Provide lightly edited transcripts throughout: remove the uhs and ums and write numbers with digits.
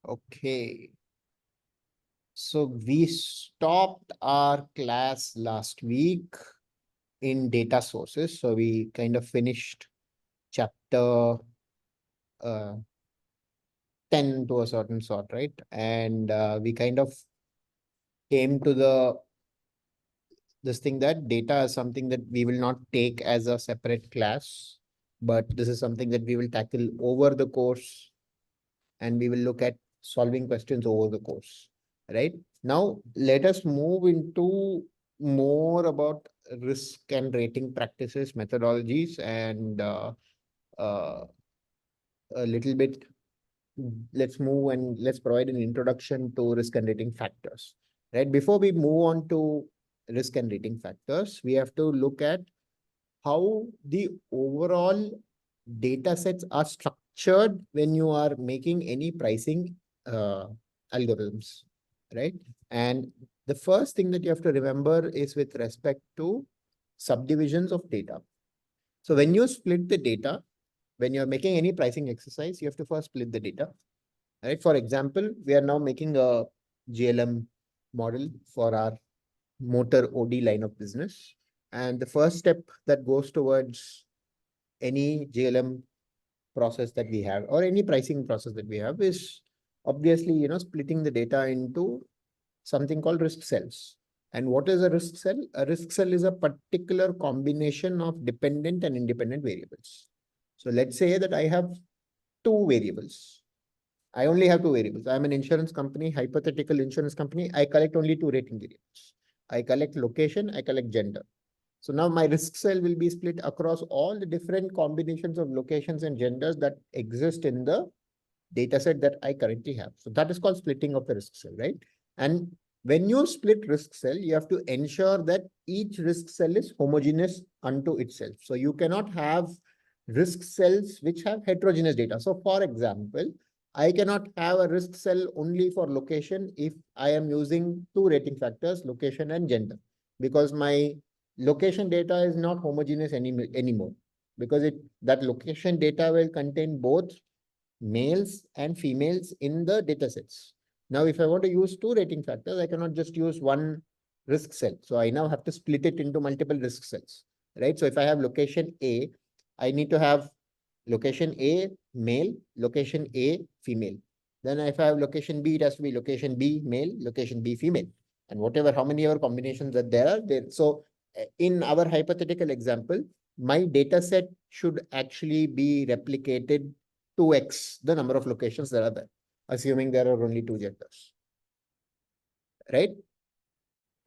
Okay. So we stopped our class last week in data sources. So we kind of finished chapter uh, 10 to a certain sort, right? And we kind of came to this thing that data is something that we will not take as a separate class, but this is something that we will tackle over the course, and we will look at solving questions over the course, right? Now, let us move into more about risk and rating practices, methodologies, and uh, a little bit, let's move and let's provide an introduction to risk and rating factors, right? Before we move on to risk and rating factors, we have to look at how the overall data sets are structured when you are making any pricing uh, algorithms, right? And the first thing that you have to remember is with respect to subdivisions of data. So when you split the data, when you're making any pricing exercise, you have to first split the data, right? For example, we are now making a GLM model for our motor OD line of business. And the first step that goes towards any GLM process that we have or any pricing process that we have is obviously, splitting the data into something called risk cells. And what is a risk cell? A risk cell is a particular combination of dependent and independent variables. So let's say that I have two variables. I only have two variables. I'm an insurance company, hypothetical insurance company. I collect only two rating variables. I collect location, I collect gender. So now my risk cell will be split across all the different combinations of locations and genders that exist in the data set that I currently have. So that is called splitting of the risk cell, right? And when you split risk cell, you have to ensure that each risk cell is homogeneous unto itself. So you cannot have risk cells which have heterogeneous data. So for example, I cannot have a risk cell only for location if I am using two rating factors, location and gender, because my location data is not homogeneous anymore, because that location data will contain both males and females in the data sets. Now, if I want to use two rating factors, I cannot just use one risk cell. So I now have to split it into multiple risk cells, right? So if I have location A, I need to have location A male, location A female. Then if I have location B, it has to be location B male, location B female. And whatever, how many other combinations that there are there. So in our hypothetical example, my data set should actually be replicated 2x the number of locations that are there, assuming there are only two genders, right?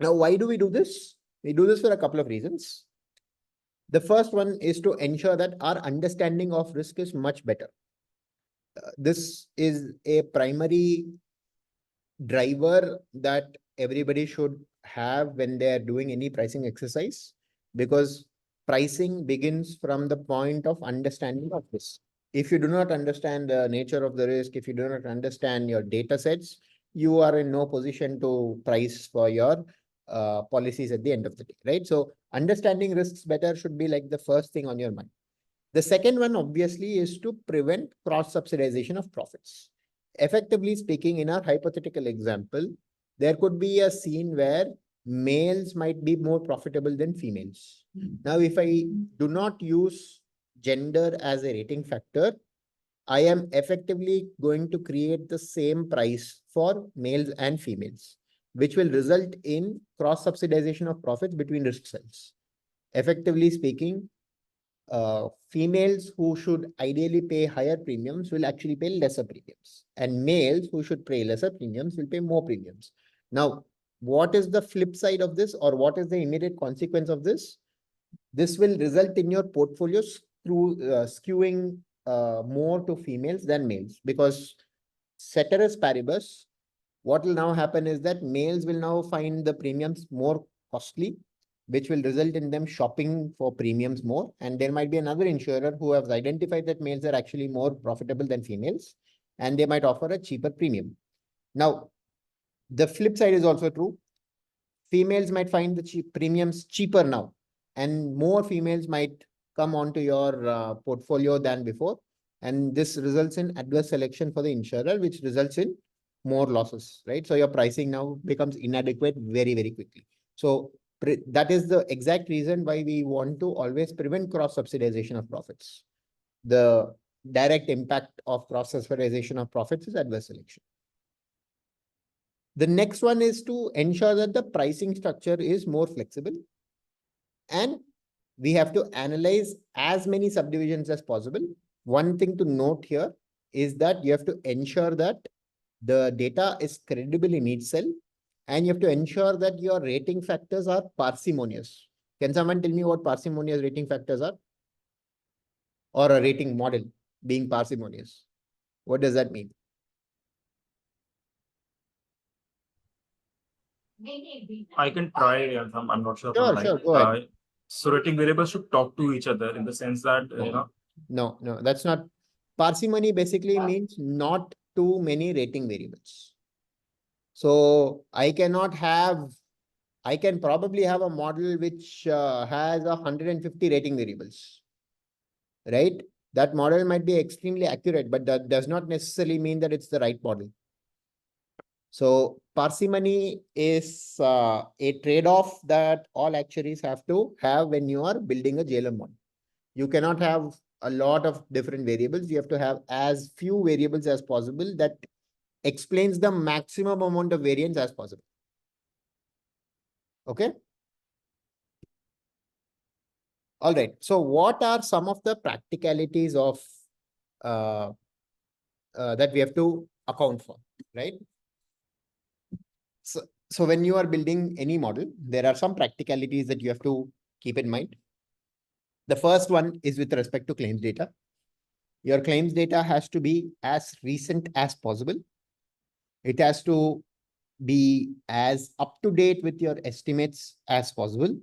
Now, why do we do this? We do this for a couple of reasons. The first one is to ensure that our understanding of risk is much better. This is a primary driver that everybody should have when they are doing any pricing exercise, because pricing begins from the point of understanding of risk. If you do not understand the nature of the risk, if you do not understand your data sets, you are in no position to price for your policies at the end of the day, right? So understanding risks better should be like the first thing on your mind. The second one, obviously, is to prevent cross-subsidization of profits. Effectively speaking, in our hypothetical example, there could be a scene where males might be more profitable than females. Now, if I do not use gender as a rating factor, I am effectively going to create the same price for males and females, which will result in cross-subsidization of profits between risk cells. Effectively speaking, females who should ideally pay higher premiums will actually pay lesser premiums, and males who should pay lesser premiums will pay more premiums. Now, what is the flip side of this, or what is the immediate consequence of this? This will result in your portfolio skewing more to females than males, because ceteris paribus, what will now happen is that males will now find the premiums more costly, which will result in them shopping for premiums more. And there might be another insurer who has identified that males are actually more profitable than females, and they might offer a cheaper premium. Now, the flip side is also true. Females might find the premiums cheaper now, and more females might come onto your portfolio than before. And this results in adverse selection for the insurer, which results in more losses, right? So your pricing now becomes inadequate very, very quickly. So that is the exact reason why we want to always prevent cross-subsidization of profits. The direct impact of cross-subsidization of profits is adverse selection. The next one is to ensure that the pricing structure is more flexible, and we have to analyze as many subdivisions as possible. One thing to note here is that you have to ensure that the data is credible in each cell, and you have to ensure that your rating factors are parsimonious. Can someone tell me what parsimonious rating factors are? Or a rating model being parsimonious? What does that mean? I can try. I'm not sure if I'm Sure, right. sure, go ahead. So rating variables should talk to each other in the sense that No, that's not. Parsimony basically means not too many rating variables. So I can probably have a model which has 150 rating variables, right? That model might be extremely accurate, but that does not necessarily mean that it's the right model. So parsimony is a trade-off that all actuaries have to have when you are building a JLM model. You cannot have a lot of different variables. You have to have as few variables as possible that explains the maximum amount of variance as possible. Okay. All right. So what are some of the practicalities of uh, that we have to account for, right? So when you are building any model, there are some practicalities that you have to keep in mind. The first one is with respect to claims data. Your claims data has to be as recent as possible. It has to be as up to date with your estimates as possible.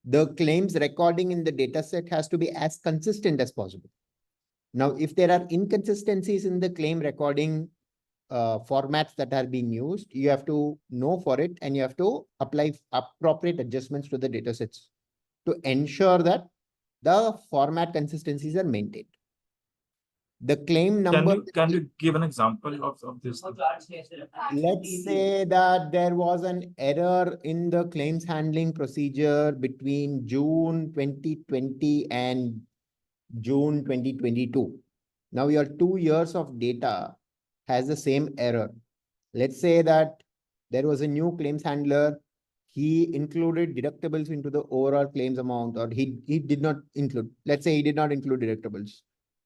The claims recording in the data set has to be as consistent as possible. Now, if there are inconsistencies in the claim recording formats that are being used, you have to know for it, and you have to apply appropriate adjustments to the data sets to ensure that the format consistencies are maintained. The claim number. can you give an example of this? Let's say that there was an error in the claims handling procedure between June 2020 and June 2022. Now your 2 years of data has the same error. Let's say that there was a new claims handler. He included deductibles into the overall claims amount, or he did not include. Let's say he did not include deductibles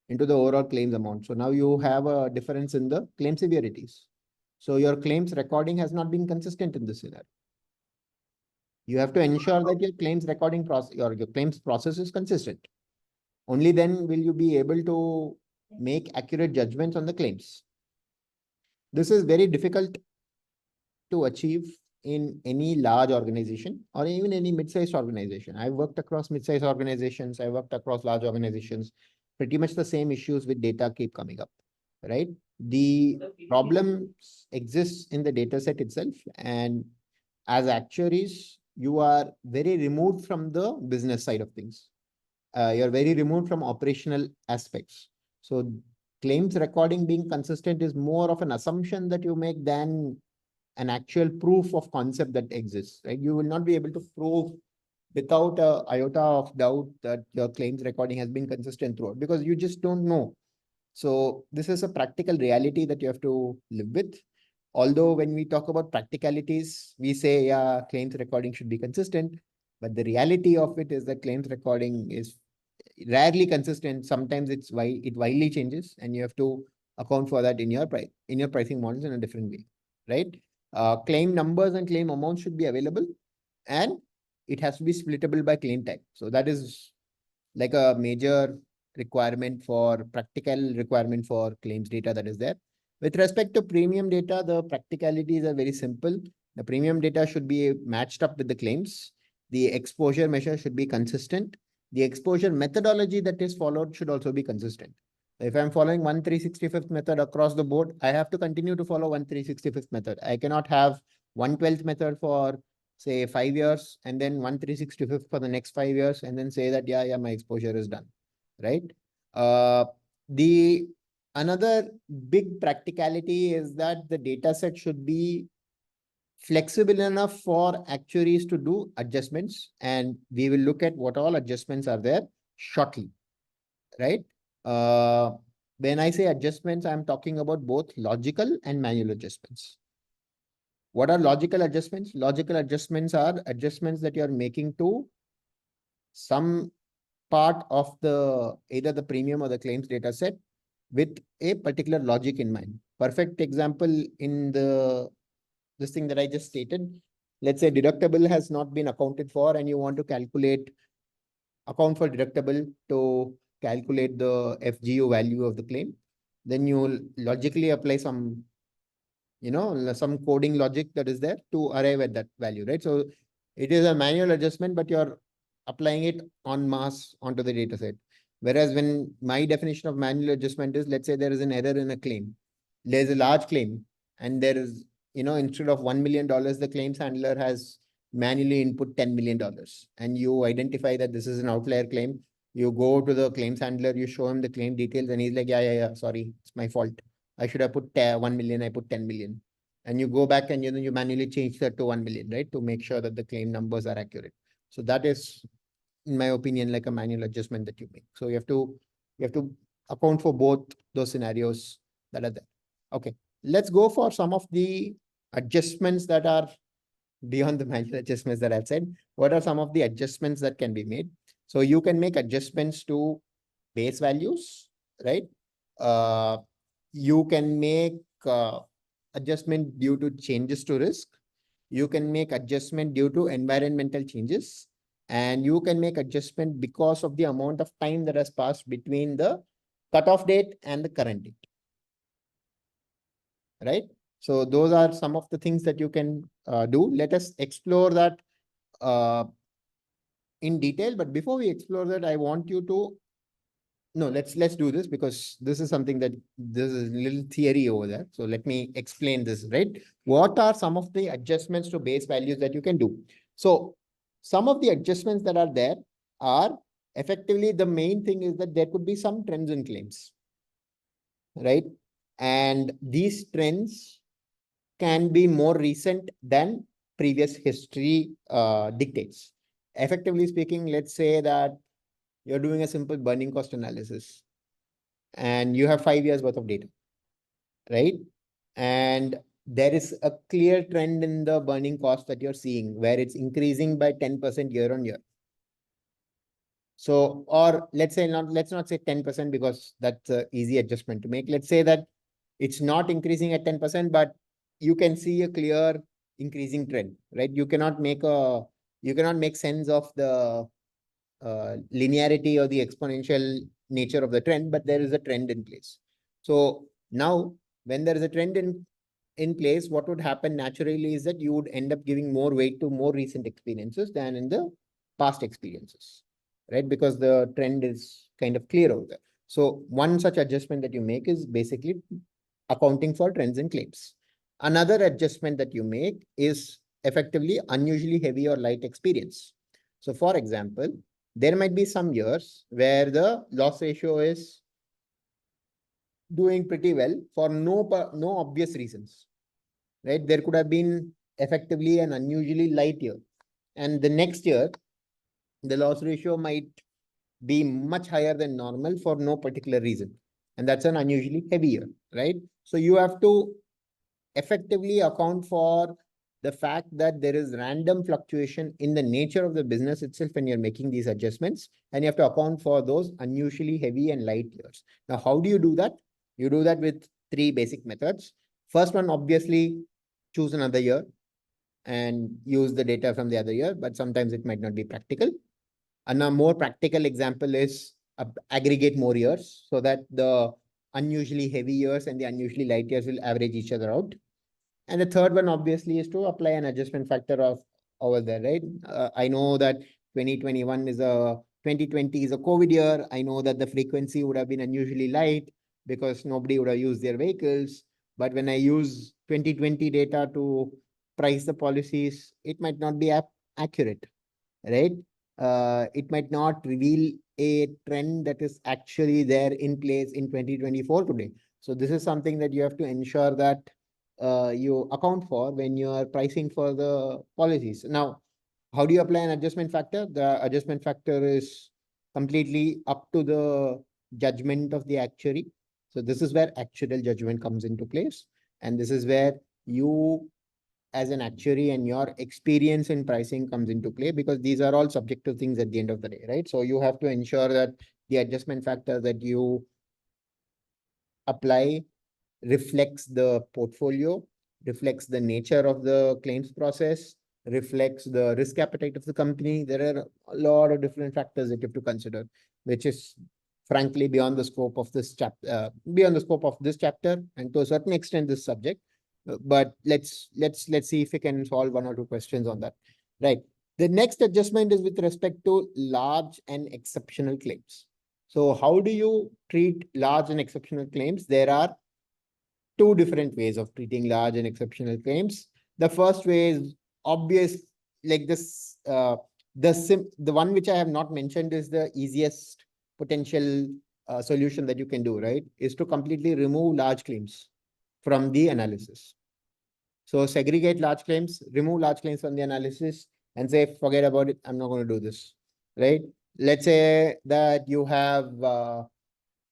into the overall claims amount. So now you have a difference in the claim severities. So your claims recording has not been consistent in this scenario. You have to ensure that your claims recording process or your claims process is consistent. Only then will you be able to make accurate judgments on the claims. This is very difficult to achieve in any large organization or even any mid-sized organization. I've worked across mid-sized organizations. I worked across large organizations. Pretty much the same issues with data keep coming up, right? The problems exist in the data set itself. And as actuaries, you are very removed from the business side of things. You're very removed from operational aspects. So claims recording being consistent is more of an assumption that you make than an actual proof of concept that exists, right? You will not be able to prove without a iota of doubt that your claims recording has been consistent throughout, because you just don't know. So this is a practical reality that you have to live with. Although when we talk about practicalities, we say, yeah, claims recording should be consistent. But the reality of it is that claims recording is rarely consistent. Sometimes it widely changes, and you have to account for that in your pricing models in a different way, right? Claim numbers and claim amounts should be available, and it has to be splittable by claim type. So that is like a major practical requirement for claims data that is there. With respect to premium data, the practicalities are very simple. The premium data should be matched up with the claims. The exposure measure should be consistent. The exposure methodology that is followed should also be consistent. If I'm following 1/365th method across the board, I have to continue to follow 1/365th method. I cannot have 1/12th method for say 5 years and then 1/365th for the next 5 years and then say that, yeah, my exposure is done, right? The Another big practicality is that the data set should be flexible enough for actuaries to do adjustments. And we will look at what all adjustments are there shortly, right? Uh, when I say adjustments, I'm talking about both logical and manual adjustments. What are logical adjustments? Logical adjustments are adjustments that you're making to some part of the either the premium or the claims data set with a particular logic in mind. Perfect example in this thing that I just stated. Let's say deductible has not been accounted for and you want to account for deductible to calculate the FGO value of the claim. Then you will logically apply some some coding logic that is there to arrive at that value, right? So it is a manual adjustment, but you're applying it en masse onto the data set. Whereas when my definition of manual adjustment is, let's say there is an error in a claim, there's a large claim, and there is, instead of $1 million, the claims handler has manually input $10 million. And you identify that this is an outlier claim. You go to the claims handler, you show him the claim details, and he's like, yeah, sorry, it's my fault. I should have put 1 million, I put 10 million. And you go back and you manually change that to 1 million, right? To make sure that the claim numbers are accurate. So that is, in my opinion, like a manual adjustment that you make. So you have to account for both those scenarios that are there. Okay, let's go for some of the adjustments that are beyond the manual adjustments that I've said. What are some of the adjustments that can be made? So you can make adjustments to base values, right? Uh, you can make adjustment due to changes to risk. You can make adjustment due to environmental changes. And you can make adjustment because of the amount of time that has passed between the cutoff date and the current date, right? So those are some of the things that you can do. Let us explore that uh, in detail. But before we explore that, I want you to no, let's do this because this is something that this is a little theory over there. So let me explain this, right? What are some of the adjustments to base values that you can do? So some of the adjustments that are there are effectively the main thing is that there could be some trends in claims, right? And these trends can be more recent than previous history dictates. Effectively speaking, let's say that you're doing a simple burning cost analysis and you have 5 years worth of data, right? And there is a clear trend in the burning cost that you're seeing where it's increasing by 10% year on year. So, or let's not say 10% because that's an easy adjustment to make. Let's say that it's not increasing at 10%, but you can see a clear increasing trend, right? You cannot make sense of the linearity or the exponential nature of the trend, but there is a trend in place. So now when there is a trend in place, what would happen naturally is that you would end up giving more weight to more recent experiences than in the past experiences, right? Because the trend is kind of clear over there. So one such adjustment that you make is basically accounting for trends in claims. Another adjustment that you make is effectively unusually heavy or light experience. So for example, there might be some years where the loss ratio is doing pretty well for no obvious reasons, right? There could have been effectively an unusually light year. And the next year, the loss ratio might be much higher than normal for no particular reason. And that's an unusually heavy year, right? So you have to effectively account for the fact that there is random fluctuation in the nature of the business itself when you're making these adjustments, and you have to account for those unusually heavy and light years. Now, how do you do that? You do that with three basic methods. First one, obviously, choose another year and use the data from the other year, but sometimes it might not be practical. And a more practical example is aggregate more years so that the unusually heavy years and the unusually light years will average each other out. And the third one obviously is to apply an adjustment factor of over there, right? I know that 2020 is a COVID year. I know that the frequency would have been unusually light because nobody would have used their vehicles. But when I use 2020 data to price the policies, it might not be accurate, right? It might not reveal a trend that is actually there in place in 2024 today. So this is something that you have to ensure that you account for when you are pricing for the policies. Now, how do you apply an adjustment factor? The adjustment factor is completely up to the judgment of the actuary. So this is where actuarial judgment comes into place. And this is where you as an actuary and your experience in pricing comes into play, because these are all subjective things at the end of the day, right? So you have to ensure that the adjustment factor that you apply reflects the portfolio, reflects the nature of the claims process, reflects the risk appetite of the company. There are a lot of different factors that you have to consider, which is frankly beyond the scope of this chapter, and to a certain extent this subject. But let's see if we can solve one or two questions on that. Right. The next adjustment is with respect to large and exceptional claims. So how do you treat large and exceptional claims? There are two different ways of treating large and exceptional claims. The first way is obvious, like this. The one which I have not mentioned is the easiest potential solution that you can do, right? Is to completely remove large claims from the analysis. So segregate large claims, remove large claims from the analysis, and say, forget about it. I'm not going to do this, right? Let's say that you have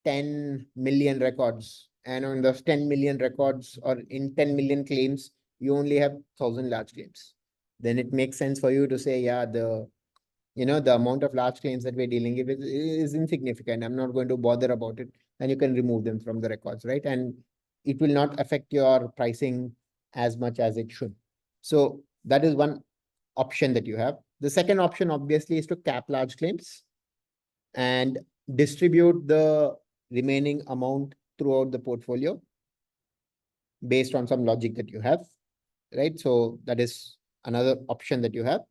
10 million records, and on those 10 million records or in 10 million claims, you only have 1,000 large claims. Then it makes sense for you to say, yeah, the amount of large claims that we're dealing with is insignificant. I'm not going to bother about it. And you can remove them from the records, right? And it will not affect your pricing as much as it should. So that is one option that you have. The second option, obviously, is to cap large claims and distribute the remaining amount throughout the portfolio based on some logic that you have, right? So that is another option that you have.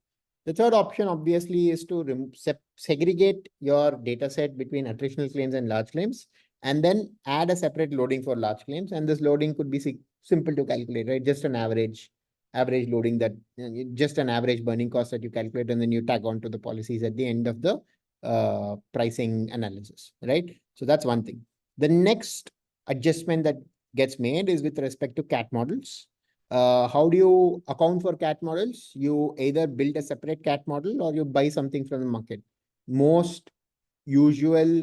The third option, obviously, is to segregate your data set between attritional claims and large claims, and then add a separate loading for large claims. And this loading could be simple to calculate, right? Just an average loading, that just an average burning cost that you calculate, and then you tag on to the policies at the end of the pricing analysis, right? So that's one thing. The next adjustment that gets made is with respect to CAT models. How do you account for CAT models? You either build a separate CAT model or you buy something from the market. Most usual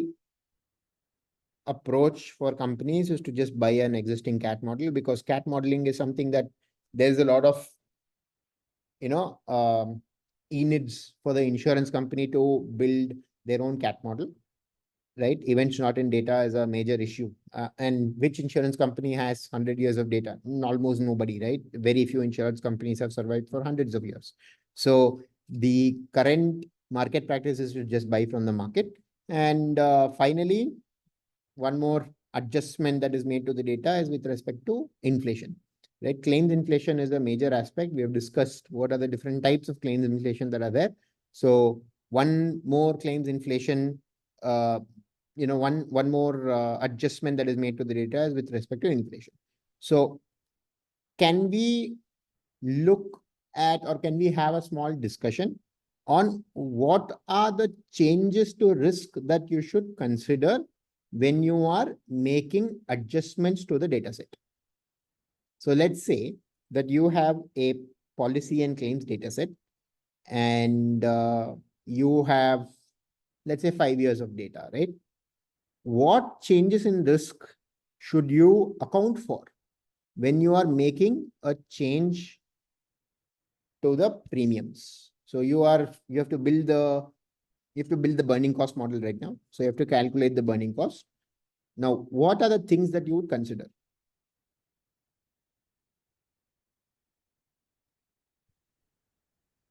approach for companies is to just buy an existing CAT model, because CAT modeling is something that there's a lot of, e-needs for the insurance company to build their own CAT model, right? Events not in data is a major issue. And which insurance company has 100 years of data? Almost nobody, right? Very few insurance companies have survived for hundreds of years. So the current market practice is to just buy from the market. And finally, one more adjustment that is made to the data is with respect to inflation, right? Claims inflation is a major aspect. We have discussed what are the different types of claims inflation that are there. So one more claims inflation, one more adjustment that is made to the data is with respect to inflation. So can we look at, or can we have a small discussion on what are the changes to risk that you should consider when you are making adjustments to the data set? So let's say that you have a policy and claims data set, and you have, let's say, 5 years of data, right? What changes in risk should you account for when you are making a change to the premiums? So you have to build the burning cost model right now. So you have to calculate the burning cost. Now, what are the things that you would consider?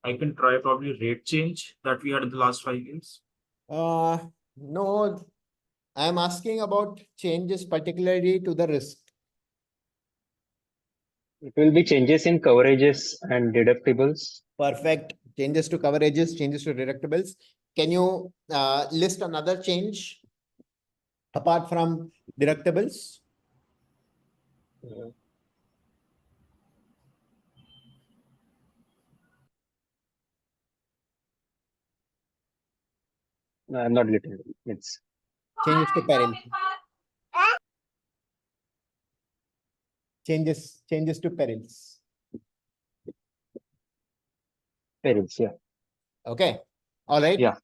I can try probably rate change that we had in the last 5 years. Uh, no, I'm asking about changes particularly to the risk. It will be changes in coverages and deductibles. Perfect. Changes to coverages, changes to deductibles. Can you list another change apart from deductibles? Uh, I'm not getting it. It's Changes to peril. Changes to perils. parents. Yeah. Okay. All right. Yeah.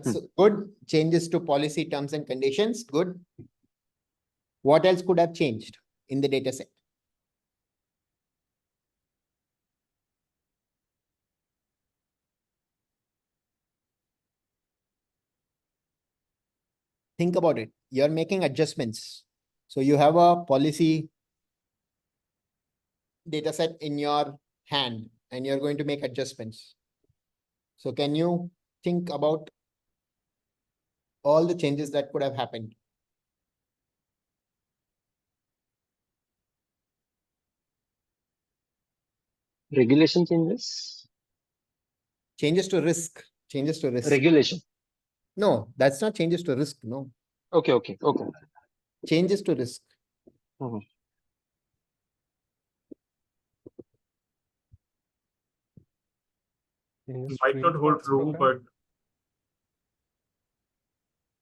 So good. Changes to policy terms and conditions. Good. What else could have changed in the data set? Think about it. You're making adjustments. So you have a policy data set in your hand and you're going to make adjustments. So can you think about all the changes that could have happened? Regulation changes. Changes to risk. Changes to risk. Regulation. No, that's not changes to risk. No. Okay. Okay. Okay. Changes to risk. Mhm. Might not hold true, but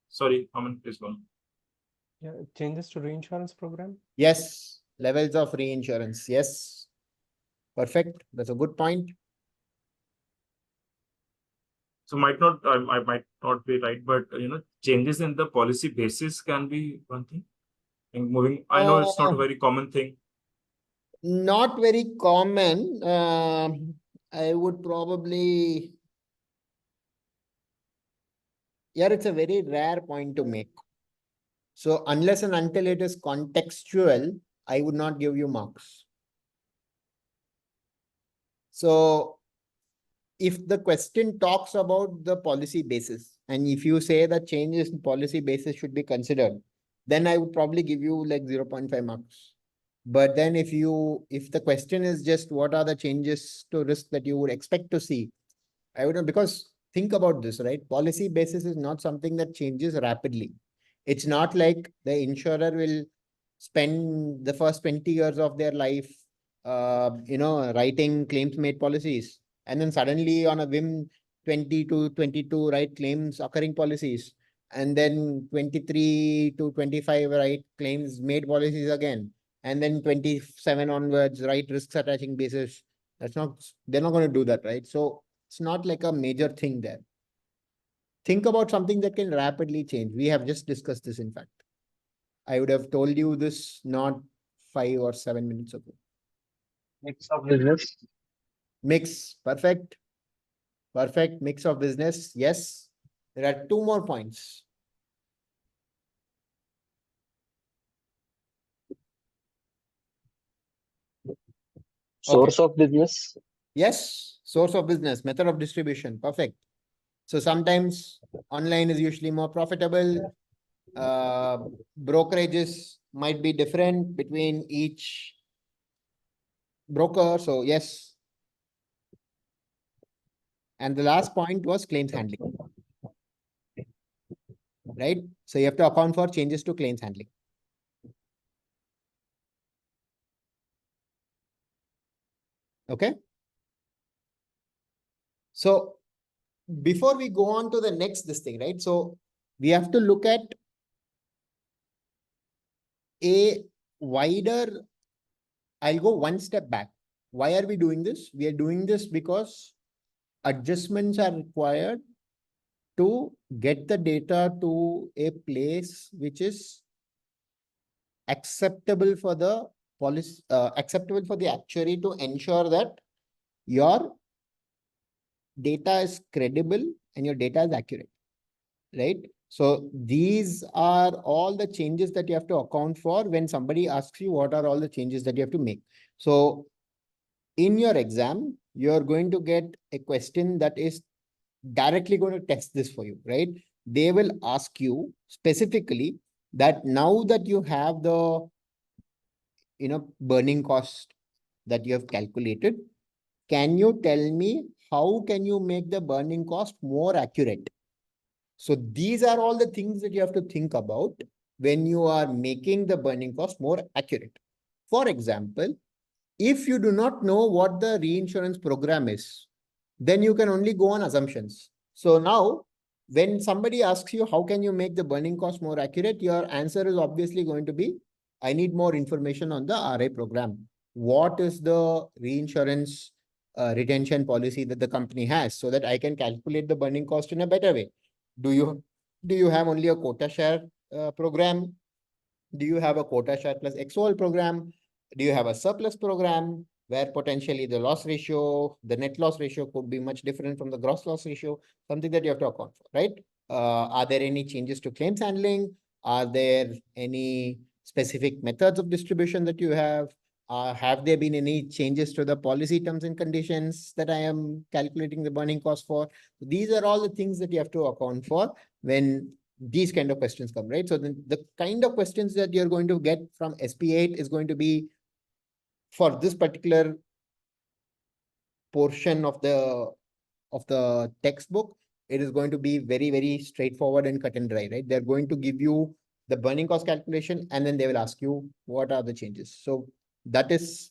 sorry, Aman, please go on. Yeah, changes to reinsurance program. Yes. Levels of reinsurance. Yes. Perfect. That's a good point. So I might not be right, but changes in the policy basis can be one thing. And moving, I know it's not a very common thing. Not very common. I would probably. Yeah, it's a very rare point to make. So unless and until it is contextual, I would not give you marks. So if the question talks about the policy basis, and if you say that changes in policy basis should be considered, then I would probably give you like 0.5 marks. But then if the question is just what are the changes to risk that you would expect to see, I would know, because think about this, right? Policy basis is not something that changes rapidly. It's not like the insurer will spend the first 20 years of their life, writing claims made policies. And then suddenly on a whim, 20 to 22, write claims occurring policies. And then 23 to 25, write claims made policies again. And then 27 onwards, write risks attaching basis. They're not going to do that, right? So it's not like a major thing there. Think about something that can rapidly change. We have just discussed this, in fact. I would have told you this not 5 or 7 minutes ago. Mix of business. Mix. Perfect. Perfect. Mix of business. Yes. There are 2 more points. Source of business. Yes. Source of business. Method of distribution. Perfect. So sometimes online is usually more profitable. Brokerages might be different between each broker. So yes. And the last point was claims handling. Right? So you have to account for changes to claims handling. Okay. So before we go on to the next thing, right? So we have to look at a wider, I'll go one step back. Why are we doing this? We are doing this because adjustments are required to get the data to a place which is acceptable for the policy, acceptable for the actuary to ensure that your data is credible and your data is accurate, right? So these are all the changes that you have to account for when somebody asks you what are all the changes that you have to make. So in your exam, you're going to get a question that is directly going to test this for you, right? They will ask you specifically that now that you have the, burning cost that you have calculated, can you tell me how can you make the burning cost more accurate? So these are all the things that you have to think about when you are making the burning cost more accurate. For example, if you do not know what the reinsurance program is, then you can only go on assumptions. So now when somebody asks you, how can you make the burning cost more accurate? Your answer is obviously going to be, I need more information on the RA program. What is the reinsurance retention policy that the company has so that I can calculate the burning cost in a better way? Do you have only a quota share program? Do you have a quota share plus XOL program? Do you have a surplus program where potentially the loss ratio, the net loss ratio could be much different from the gross loss ratio? Something that you have to account for, right? Are there any changes to claims handling? Are there any specific methods of distribution that you have? Have there been any changes to the policy terms and conditions that I am calculating the burning cost for? These are all the things that you have to account for when these kind of questions come, right? So the kind of questions that you're going to get from SP8 is going to be for this particular portion of the textbook. It is going to be very, very straightforward and cut and dry, right? They're going to give you the burning cost calculation, and then they will ask you what are the changes. So that is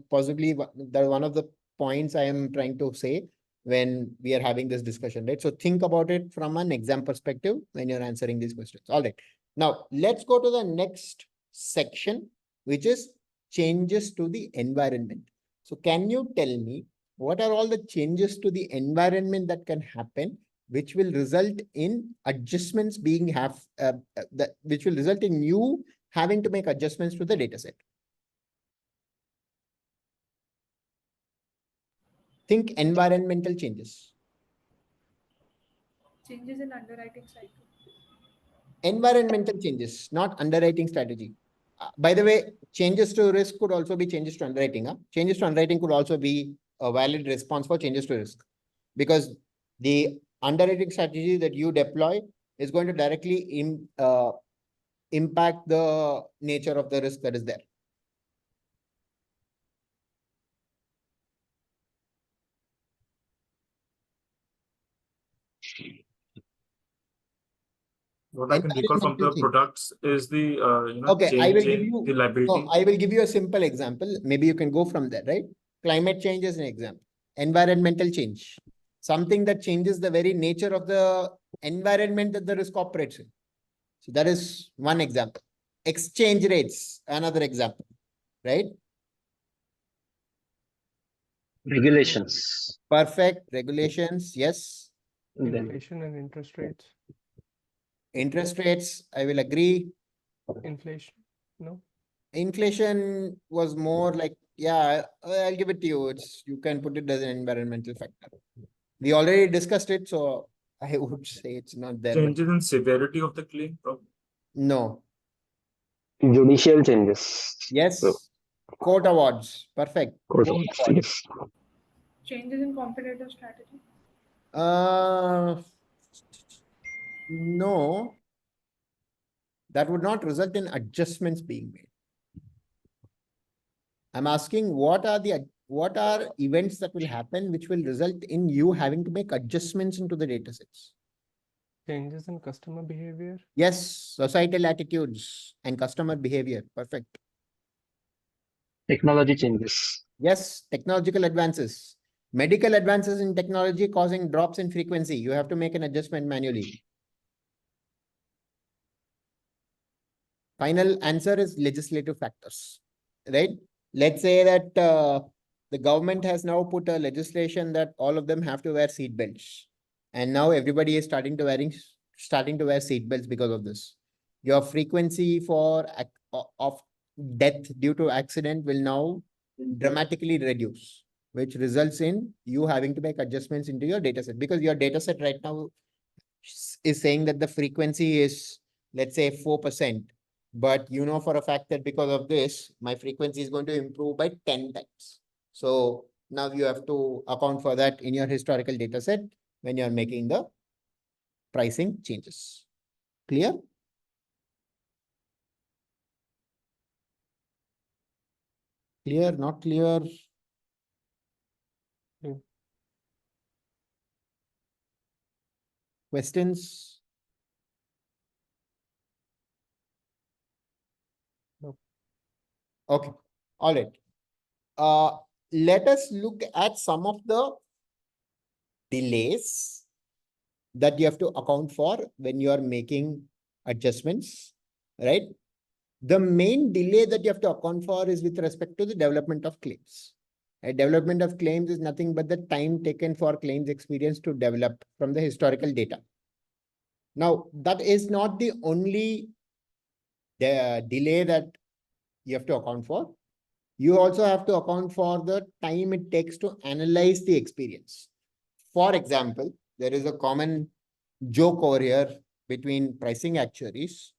possibly one of the points I am trying to say when we are having this discussion, right? So think about it from an exam perspective when you're answering these questions. All right. Now let's go to the next section, which is changes to the environment. So can you tell me what are all the changes to the environment that can happen, which will result in adjustments being which will result in you having to make adjustments to the data set? Think environmental changes. Changes in underwriting cycle. Environmental changes, not underwriting strategy. By the way, changes to risk could also be changes to underwriting. Changes to underwriting could also be a valid response for changes to risk, because the underwriting strategy that you deploy is going to directly impact the nature of the risk that is there. What I can recall from the products is the okay, I will give changing you the liability. I will give you a simple example. Maybe you can go from there, right? Climate change is an example. Environmental change, something that changes the very nature of the environment that the risk operates in. So that is one example. Exchange rates, another example, right? Regulations. Perfect. Regulations, yes. Then Inflation and interest rates. Interest rates, I will agree. Inflation, no? Inflation was more like, yeah, I'll give it to you. You can put it as an environmental factor. We already discussed it, so I would say it's not there. Changes in severity of the claim. No. judicial changes. Yes. So, Court awards. Perfect. court awards, yes. Changes in competitive strategy. No. That would not result in adjustments being made. I'm asking what are events that will happen which will result in you having to make adjustments into the data sets? Changes in customer behavior. Yes, societal attitudes and customer behavior. Perfect. Technology changes. Yes, technological advances. Medical advances in technology causing drops in frequency. You have to make an adjustment manually. Final answer is legislative factors, right? Let's say that the government has now put a legislation that all of them have to wear seat belts. And now everybody is starting to wear seat belts because of this. Your frequency of death due to accident will now dramatically reduce, which results in you having to make adjustments into your data set, because your data set right now is saying that the frequency is, let's say, 4%. But you know for a fact that because of this, my frequency is going to improve by 10 times. So now you have to account for that in your historical data set when you're making the pricing changes. Clear? Clear, not clear? Yeah. Questions? No. Okay. All right. Let us look at some of the delays that you have to account for when you are making adjustments, right? The main delay that you have to account for is with respect to the development of claims. Right? Development of claims is nothing but the time taken for claims experience to develop from the historical data. Now, that is not the only delay that you have to account for. You also have to account for the time it takes to analyze the experience. For example, there is a common joke over here between pricing actuaries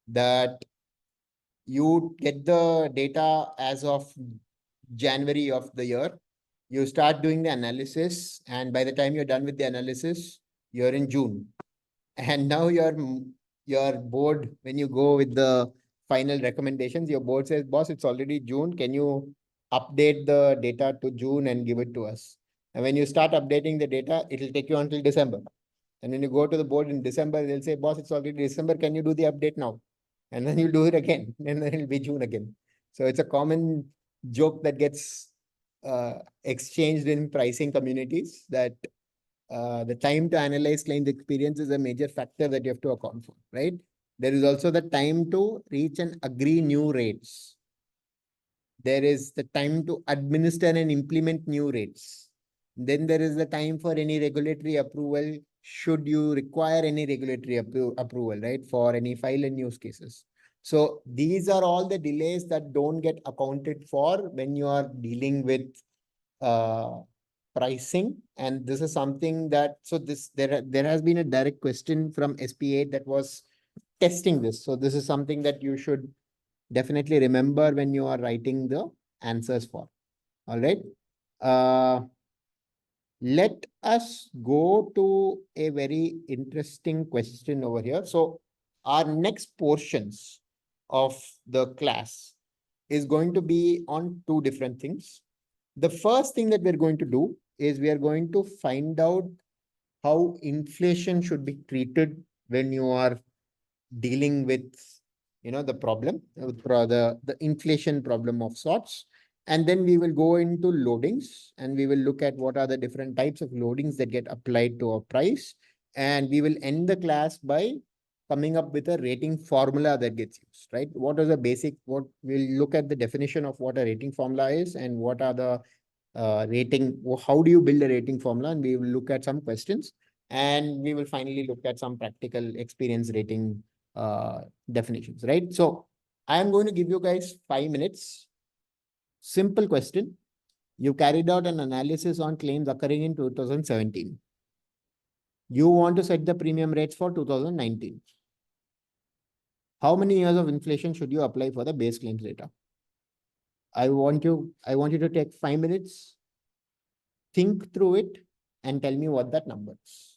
that you get the data as of January of the year. You start doing the analysis, and by the time you're done with the analysis, you're in June. And now your board, when you go with the final recommendations, your board says, boss, it's already June. Can you update the data to June and give it to us? And when you start updating the data, it'll take you until December. And when you go to the board in December, they'll say, boss, it's already December. Can you do the update now? And then you'll do it again. And then it'll be June again. So it's a common joke that gets exchanged in pricing communities that the time to analyze claims experience is a major factor that you have to account for, right? There is also the time to reach and agree new rates. There is the time to administer and implement new rates. Then there is the time for any regulatory approval, should you require any regulatory approval, right? For any file and use cases. So these are all the delays that don't get accounted for when you are dealing with pricing. And this is something that, so this, there has been a direct question from SP8 that was testing this. So this is something that you should definitely remember when you are writing the answers for. All right. Let us go to a very interesting question over here. So our next portions of the class is going to be on two different things. The first thing that we're going to do is we are going to find out how inflation should be treated when you are dealing with, the problem, the inflation problem of sorts. And then we will go into loadings and we will look at what are the different types of loadings that get applied to a price. And we will end the class by coming up with a rating formula that gets used, right? What is the basic, what we'll look at the definition of what a rating formula is and what are the rating, how do you build a rating formula? And we will look at some questions and we will finally look at some practical experience rating definitions, right? So I am going to give you guys 5 minutes. Simple question. You carried out an analysis on claims occurring in 2017. You want to set the premium rates for 2019. How many years of inflation should you apply for the base claims data? I want you to take 5 minutes, think through it, and tell me what that number is.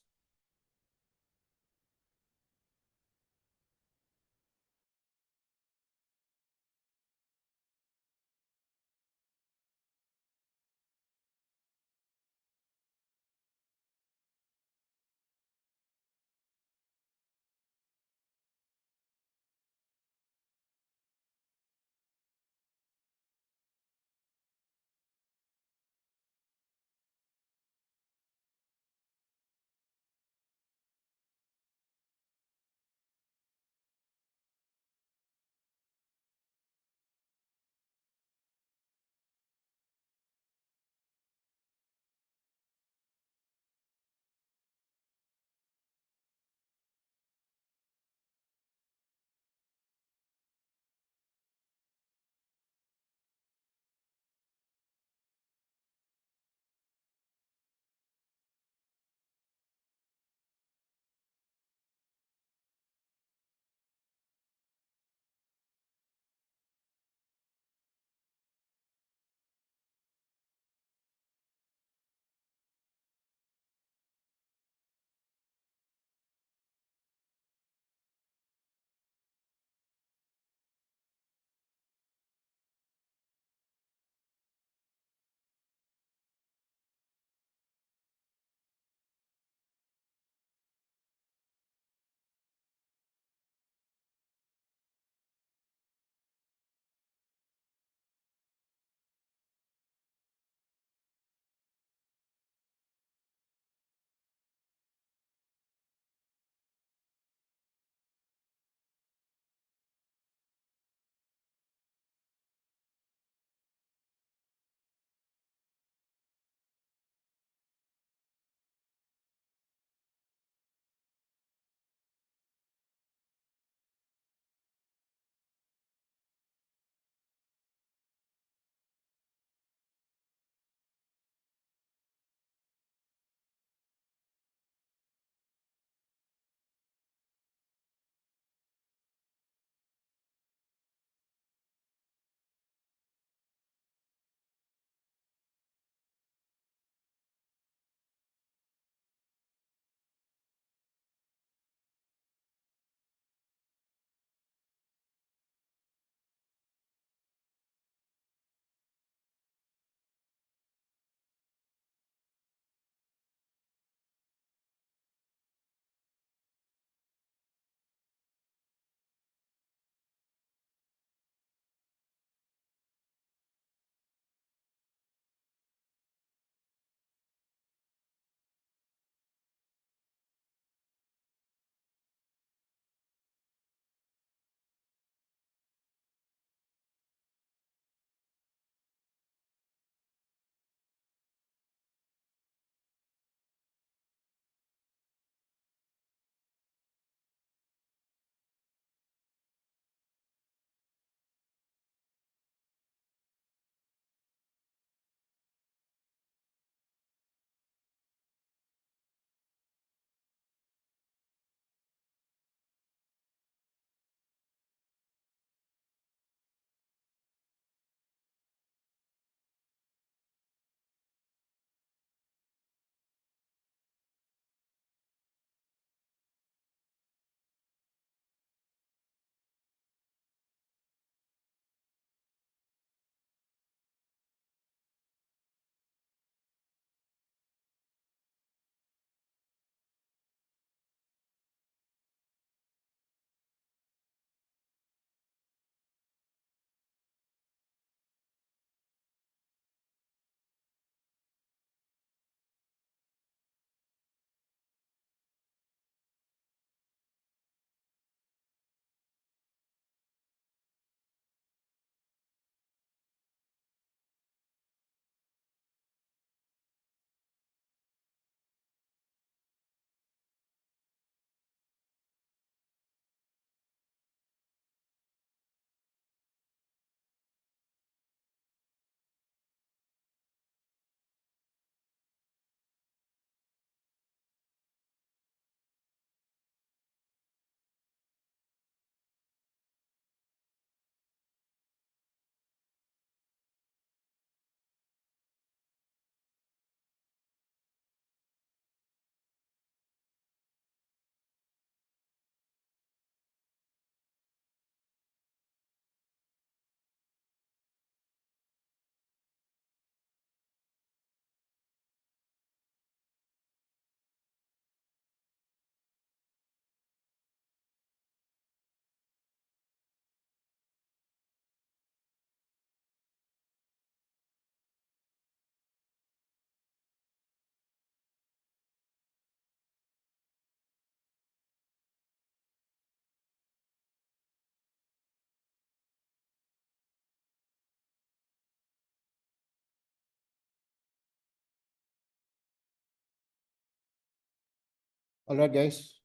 All right, guys.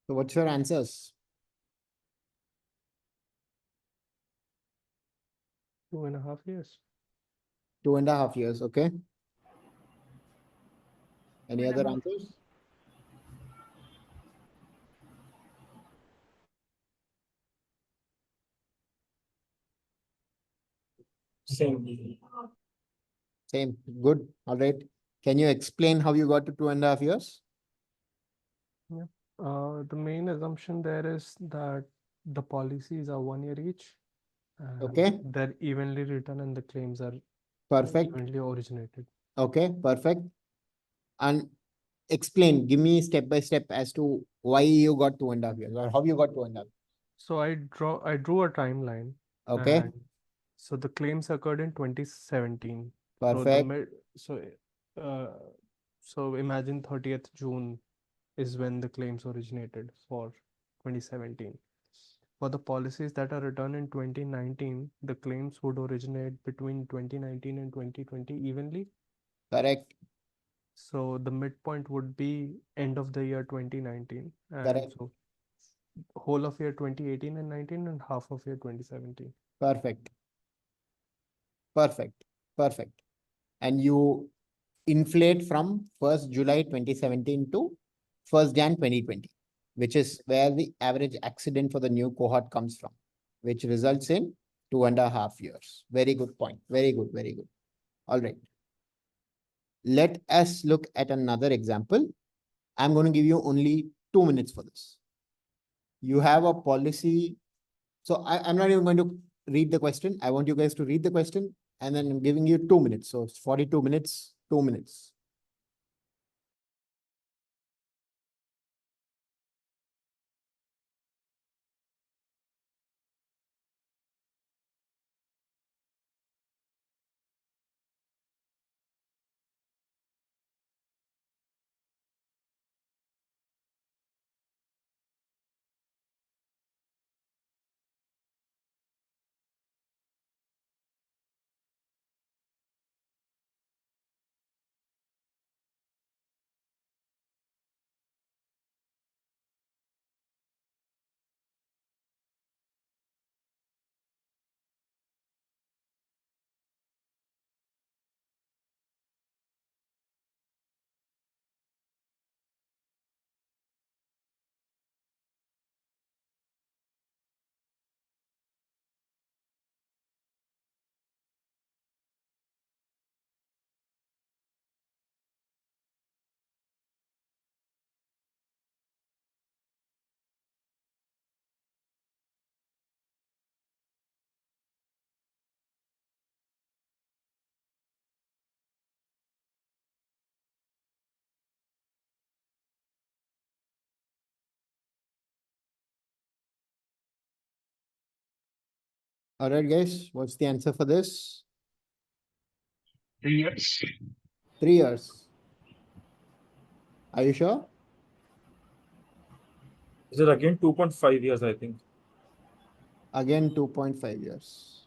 So what's your answers? 2.5 years. 2.5 years, okay. Any 2.5. other answers? Same. Same. Good. All right. Can you explain how you got to 2.5 years? The main assumption there is that the policies are 1 year each, and Okay. they're evenly written and the claims are Perfect. evenly originated. Okay, perfect. And explain, give me step by step as to why you got 2.5 years or how you got 2.5. So I drew a timeline, Okay, and so the claims occurred in 2017. perfect. Uh, so imagine 30th June is when the claims originated for 2017. For the policies that are returned in 2019, the claims would originate between 2019 and 2020 evenly. Correct, So the midpoint would be end of the year 2019, and correct. so whole of year 2018 and 19 and half of year 2017. Perfect, perfect, perfect. And you inflate from 1st July 2017 to 1st Jan 2020, which is where the average accident for the new cohort comes from, which results in 2.5 years. Very good point. Very good, very good. All right. Let us look at another example. I'm going to give you only 2 minutes for this. You have a policy. So I'm not even going to read the question. I want you guys to read the question and then I'm giving you 2 minutes. So it's 42 minutes, 2 minutes. All right, guys, what's the answer for this? 3 years. 3 years. Are you sure? Is it again 2.5 years, I think? Again, 2.5 years.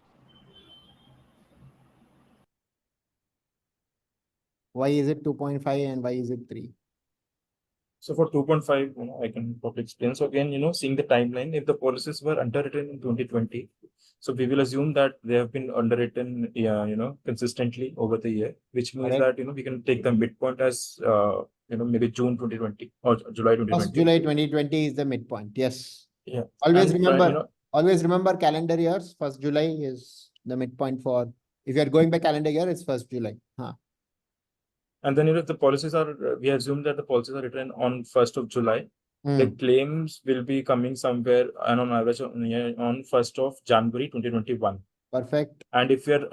Why is it 2.5 and why is it 3? So for 2.5, I can probably explain. So again, seeing the timeline, if the policies were underwritten in 2020, so we will assume that they have been underwritten, consistently over the year, which means Correct. that, we can take the midpoint as, maybe June 2020 or July 1st 2020. July 2020 is the midpoint. Yes. Yeah. Always And, remember, always remember calendar years. 1st July is the midpoint for, if you're going by calendar year, it's 1st July. Huh. And then, if the policies are, we assume that the policies are written on 1st of July, the claims will be coming somewhere and on average on 1st of January 2021. Perfect. And if you're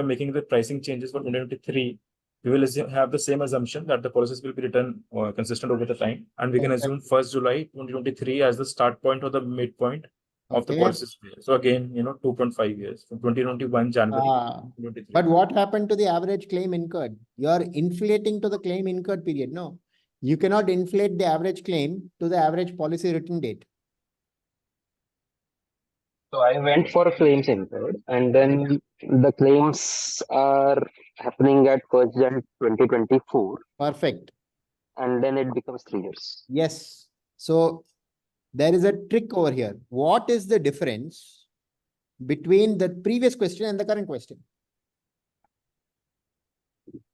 making the pricing changes for 2023, we will have the same assumption that the policies will be written consistent over the time. And we can Perfect. assume 1st July 2023 as the start point or the midpoint of the Okay. policies. So again, 2.5 years from 2021 January Ah, 2023. but what happened to the average claim incurred? You are inflating to the claim incurred period. No, you cannot inflate the average claim to the average policy written date. So I went for claims incurred, and then the claims are happening at 1st Jan 2024, Perfect. and then it becomes 3 years. Yes. So there is a trick over here. What is the difference between the previous question and the current question?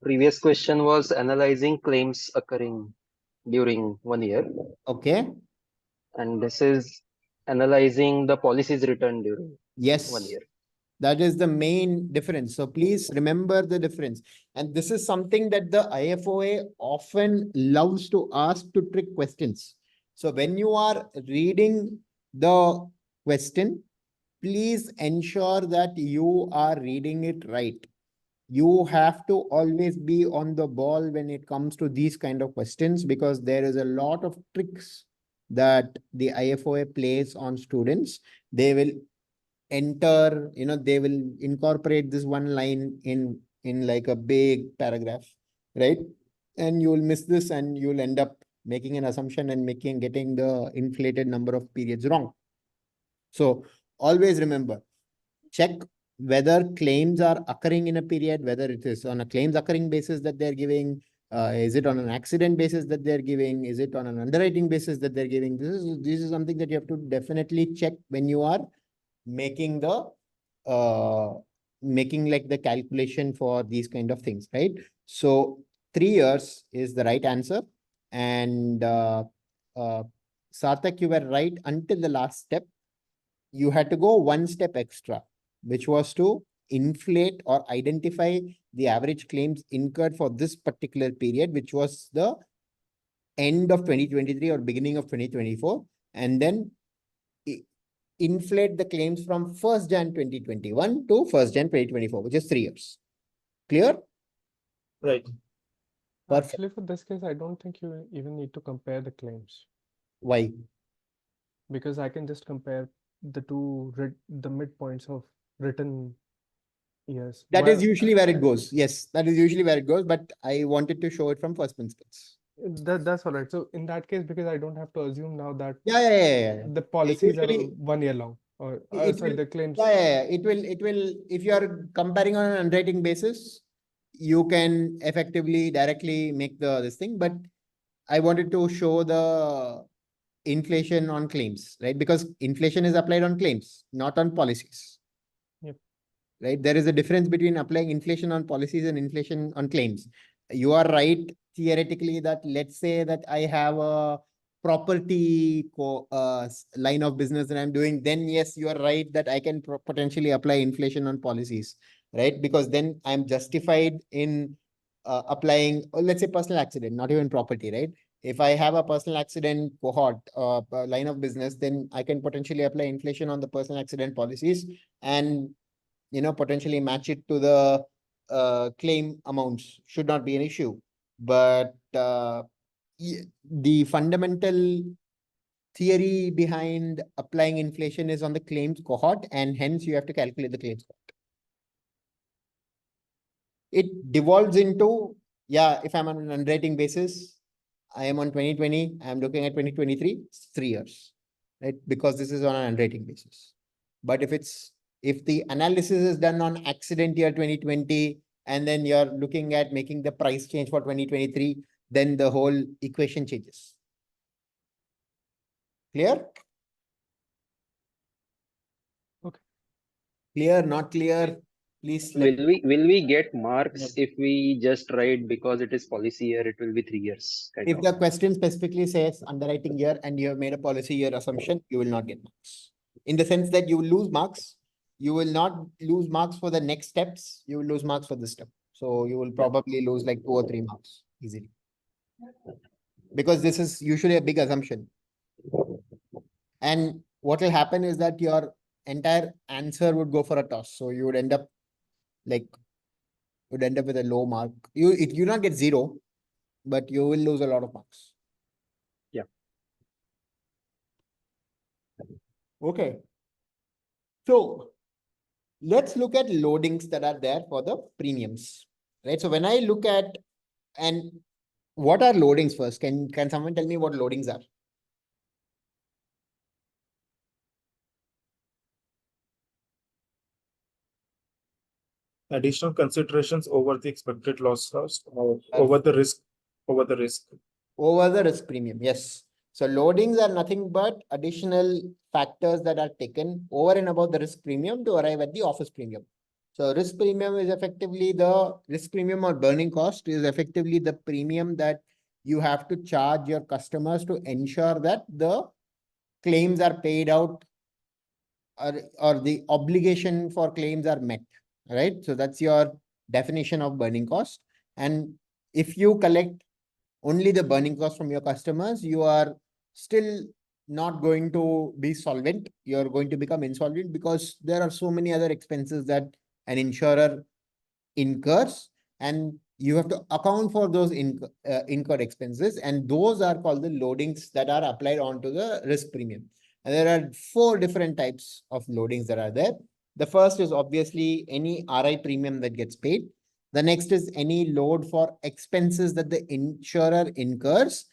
Previous question was analyzing claims occurring during 1 year, Okay. and this is analyzing the policies returned during 1 Yes. year. That is the main difference. So please remember the difference. And this is something that the IFOA often loves to ask to trick questions. So when you are reading the question, please ensure that you are reading it right. You have to always be on the ball when it comes to these kind of questions, because there is a lot of tricks that the IFOA plays on students. They will enter, they will incorporate this one line in like a big paragraph, right? And you will miss this and you'll end up making an assumption and getting the inflated number of periods wrong. So always remember, check whether claims are occurring in a period, whether it is on a claims occurring basis that they're giving, is it on an accident basis that they're giving, is it on an underwriting basis that they're giving. This is something that you have to definitely check when you are making the making like the calculation for these kind of things, right? So 3 years is the right answer. And Sarthak, you were right until the last step. You had to go one step extra, which was to inflate or identify the average claims incurred for this particular period, which was the end of 2023 or beginning of 2024, and then inflate the claims from 1st Jan 2021 to 1st Jan 2024, which is 3 years. Clear? Right. Perfect. Actually, for this case, I don't think you even need to compare the claims, Why? because I can just compare the the midpoints of written years. That is usually where it goes. Yes, that is usually where it goes, but I wanted to show it from first principles. That's all right. So in that case, because I don't have to assume now that Yeah. the policies are Usually 1 year long, or it sorry, will, the claims. yeah. It will, if you are comparing on an underwriting basis, you can effectively directly make this thing, but I wanted to show the inflation on claims, right? Because inflation is applied on claims, not on policies. Yep. Right? There is a difference between applying inflation on policies and inflation on claims. You are right theoretically that, let's say that I have a property line of business that I'm doing, then yes, you are right that I can potentially apply inflation on policies, right? Because then I'm justified in applying, let's say personal accident, not even property, right? If I have a personal accident cohort line of business, then I can potentially apply inflation on the personal accident policies and potentially match it to the claim amounts. Should not be an issue. But the fundamental theory behind applying inflation is on the claims cohort, and hence you have to calculate the claims cohort. It devolves into, if I'm on an underwriting basis, I am on 2020, I'm looking at 2023, it's 3 years, right? Because this is on an underwriting basis. But if the analysis is done on accident year 2020, and then you're looking at making the price change for 2023, then the whole equation changes. Clear? Okay. Clear, not clear? Please let Will we get marks if we just write because it is policy year, it will be 3 years? If the question specifically says underwriting year and you have made a policy year assumption, you will not get marks. In the sense that you will lose marks. You will not lose marks for the next steps. You will lose marks for this step. So you will probably lose like 2 or 3 marks easily. Because this is usually a big assumption. And what will happen is that your entire answer would go for a toss. So you would end up with a low mark. You not get 0, but you will lose a lot of marks. Yeah. Okay. So let's look at loadings that are there for the premiums, right? So when I look at, and what are loadings first? Can someone tell me what loadings are? Additional considerations over the expected loss cost or over the risk, over the risk. Over the risk premium, yes. So loadings are nothing but additional factors that are taken over and above the risk premium to arrive at the office premium. So risk premium is effectively the risk premium or burning cost is effectively the premium that you have to charge your customers to ensure that the claims are paid out or the obligation for claims are met, right? So that's your definition of burning cost. And if you collect only the burning cost from your customers, you are still not going to be solvent. You're going to become insolvent because there are so many other expenses that an insurer incurs, and you have to account for those incurred expenses, and those are called the loadings that are applied onto the risk premium. And there are 4 different types of loadings that are there. The first is obviously any RI premium that gets paid. The next is any load for expenses that the insurer incurs.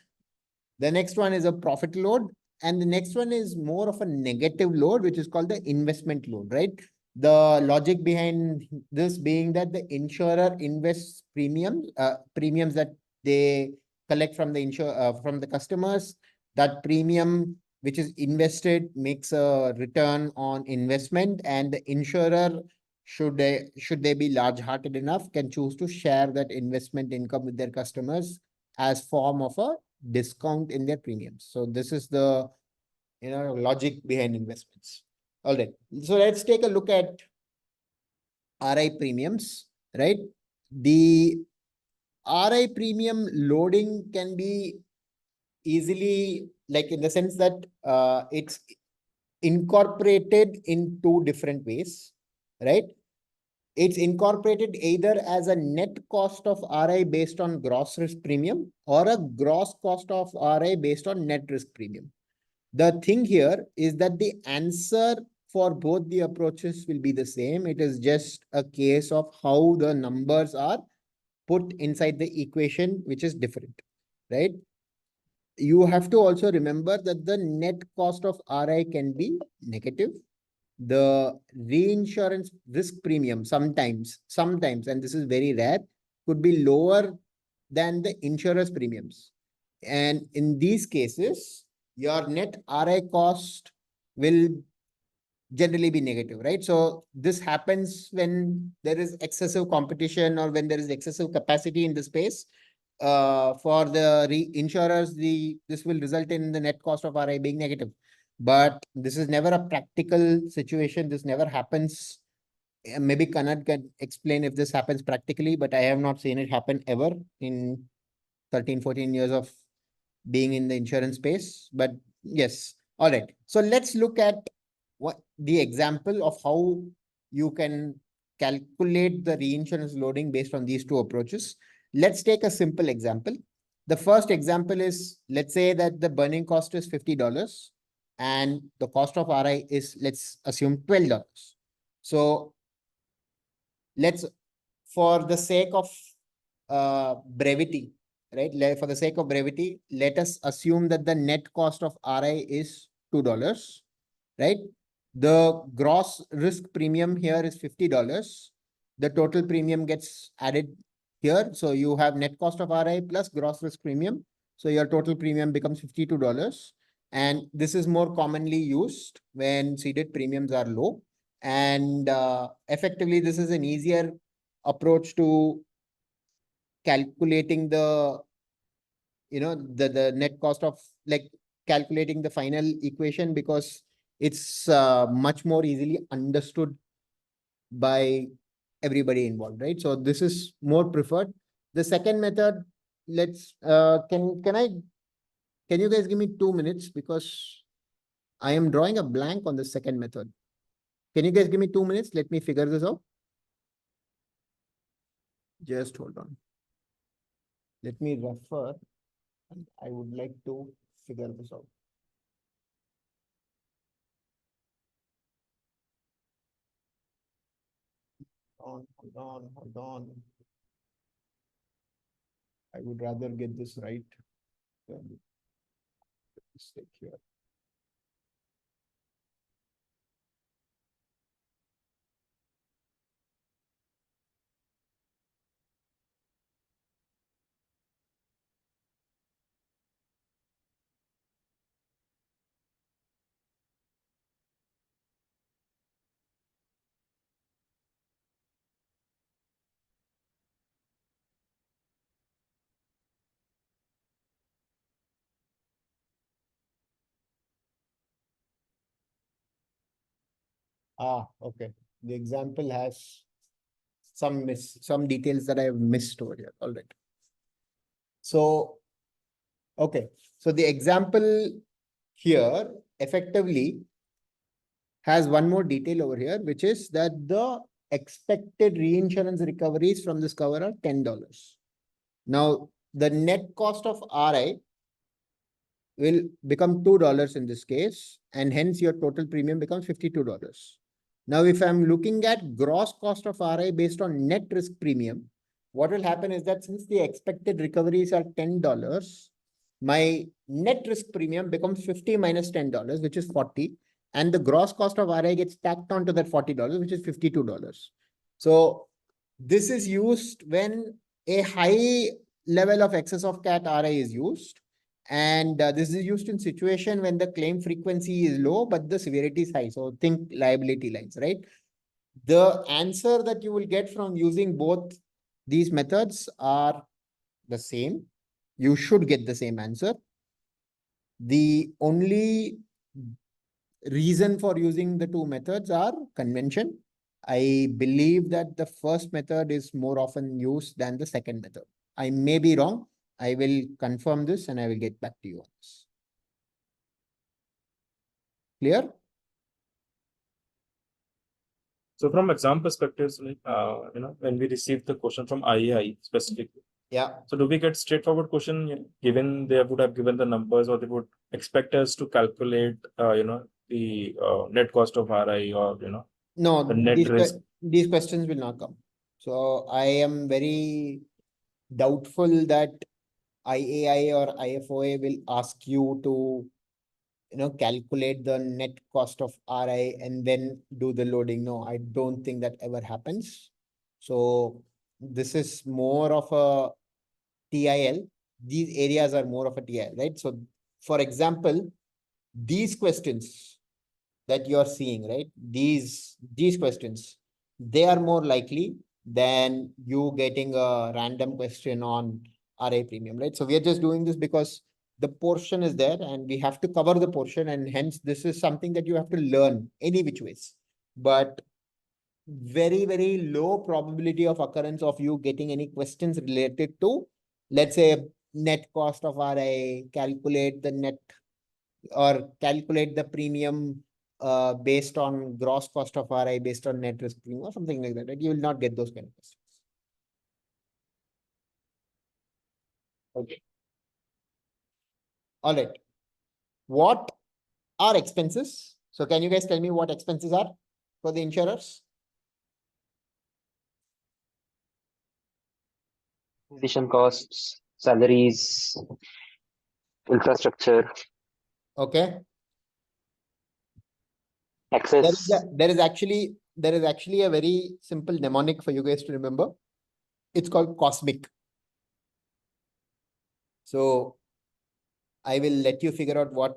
The next one is a profit load. And the next one is more of a negative load, which is called the investment load, right? The logic behind this being that the insurer invests premiums that they collect from the customers. That premium which is invested makes a return on investment, and the insurer, should they be large-hearted enough, can choose to share that investment income with their customers as form of a discount in their premiums. So this is the logic behind investments. All right. So let's take a look at RI premiums, right? The RI premium loading can be easily, like, in the sense that it's incorporated in 2 different ways, right? It's incorporated either as a net cost of RI based on gross risk premium or a gross cost of RI based on net risk premium. The thing here is that the answer for both the approaches will be the same. It is just a case of how the numbers are put inside the equation, which is different, right? You have to also remember that the net cost of RI can be negative. The reinsurance risk premium sometimes, and this is very rare, could be lower than the insurer's premiums. And in these cases, your net RI cost will generally be negative, right? So this happens when there is excessive competition or when there is excessive capacity in the space. For the insurers, this will result in the net cost of RI being negative. But this is never a practical situation. This never happens. Maybe Kanad can explain if this happens practically, but I have not seen it happen ever in 13, 14 years of being in the insurance space. But yes. All right. So let's look at what the example of how you can calculate the reinsurance loading based on these 2 approaches. Let's take a simple example. The first example is, let's say that the burning cost is $50 and the cost of RI is, let's assume, $12. So let's, for the sake of brevity, right? For the sake of brevity, let us assume that the net cost of RI is $2, right? The gross risk premium here is $50. The total premium gets added here. So you have net cost of RI plus gross risk premium. So your total premium becomes $52. And this is more commonly used when ceded premiums are low. And effectively, this is an easier approach to calculating the the net cost of, like, calculating the final equation, because it's much more easily understood by everybody involved, right? So this is more preferred. The second method, let's can you guys give me 2 minutes, because I am drawing a blank on the second method. Can you guys give me 2 minutes? Let me figure this out. Just hold on. Let me refer. I would like to figure this out. Hold on. I would rather get this right than mistake here. Okay. The example has some details that I have missed over here. All right. So, okay. So the example here effectively has one more detail over here, which is that the expected reinsurance recoveries from this cover are $10. Now, the net cost of RI will become $2 in this case, and hence your total premium becomes $52. Now, if I'm looking at gross cost of RI based on net risk premium, what will happen is that since the expected recoveries are $10, my net risk premium becomes 50 minus $10, which is 40, and the gross cost of RI gets tacked onto that $40, which is $52. So this is used when a high level of excess of cat RI is used. And this is used in situation when the claim frequency is low, but the severity is high. So think liability lines, right? The answer that you will get from using both these methods are the same. You should get the same answer. The only reason for using the two methods are convention. I believe that the first method is more often used than the second method. I may be wrong. I will confirm this and I will get back to you on this. Clear? So from exam perspectives, like, when we receive the question from IAI specifically, Yeah. so do we get straightforward question given they would have given the numbers, or they would expect us to calculate, the net cost of RI, or, No, the net risk? these questions will not come. So I am very doubtful that IAI or IFOA will ask you to, calculate the net cost of RI and then do the loading. No, I don't think that ever happens. So this is more of a TIL. These areas are more of a TIL, right? So for example, these questions that you're seeing, right? These questions, they are more likely than you getting a random question on RA premium, right? So we are just doing this because the portion is there and we have to cover the portion, and hence this is something that you have to learn any which ways. But very, very low probability of occurrence of you getting any questions related to, let's say, net cost of RA, calculate the net or calculate the premium based on gross cost of RI based on net risk premium or something like that, right? You will not get those kind of questions. Okay. All right. What are expenses? So can you guys tell me what expenses are for the insurers? Acquisition costs, salaries, infrastructure, Okay. access. There is actually a very simple mnemonic for you guys to remember. It's called cosmic. So I will let you figure out what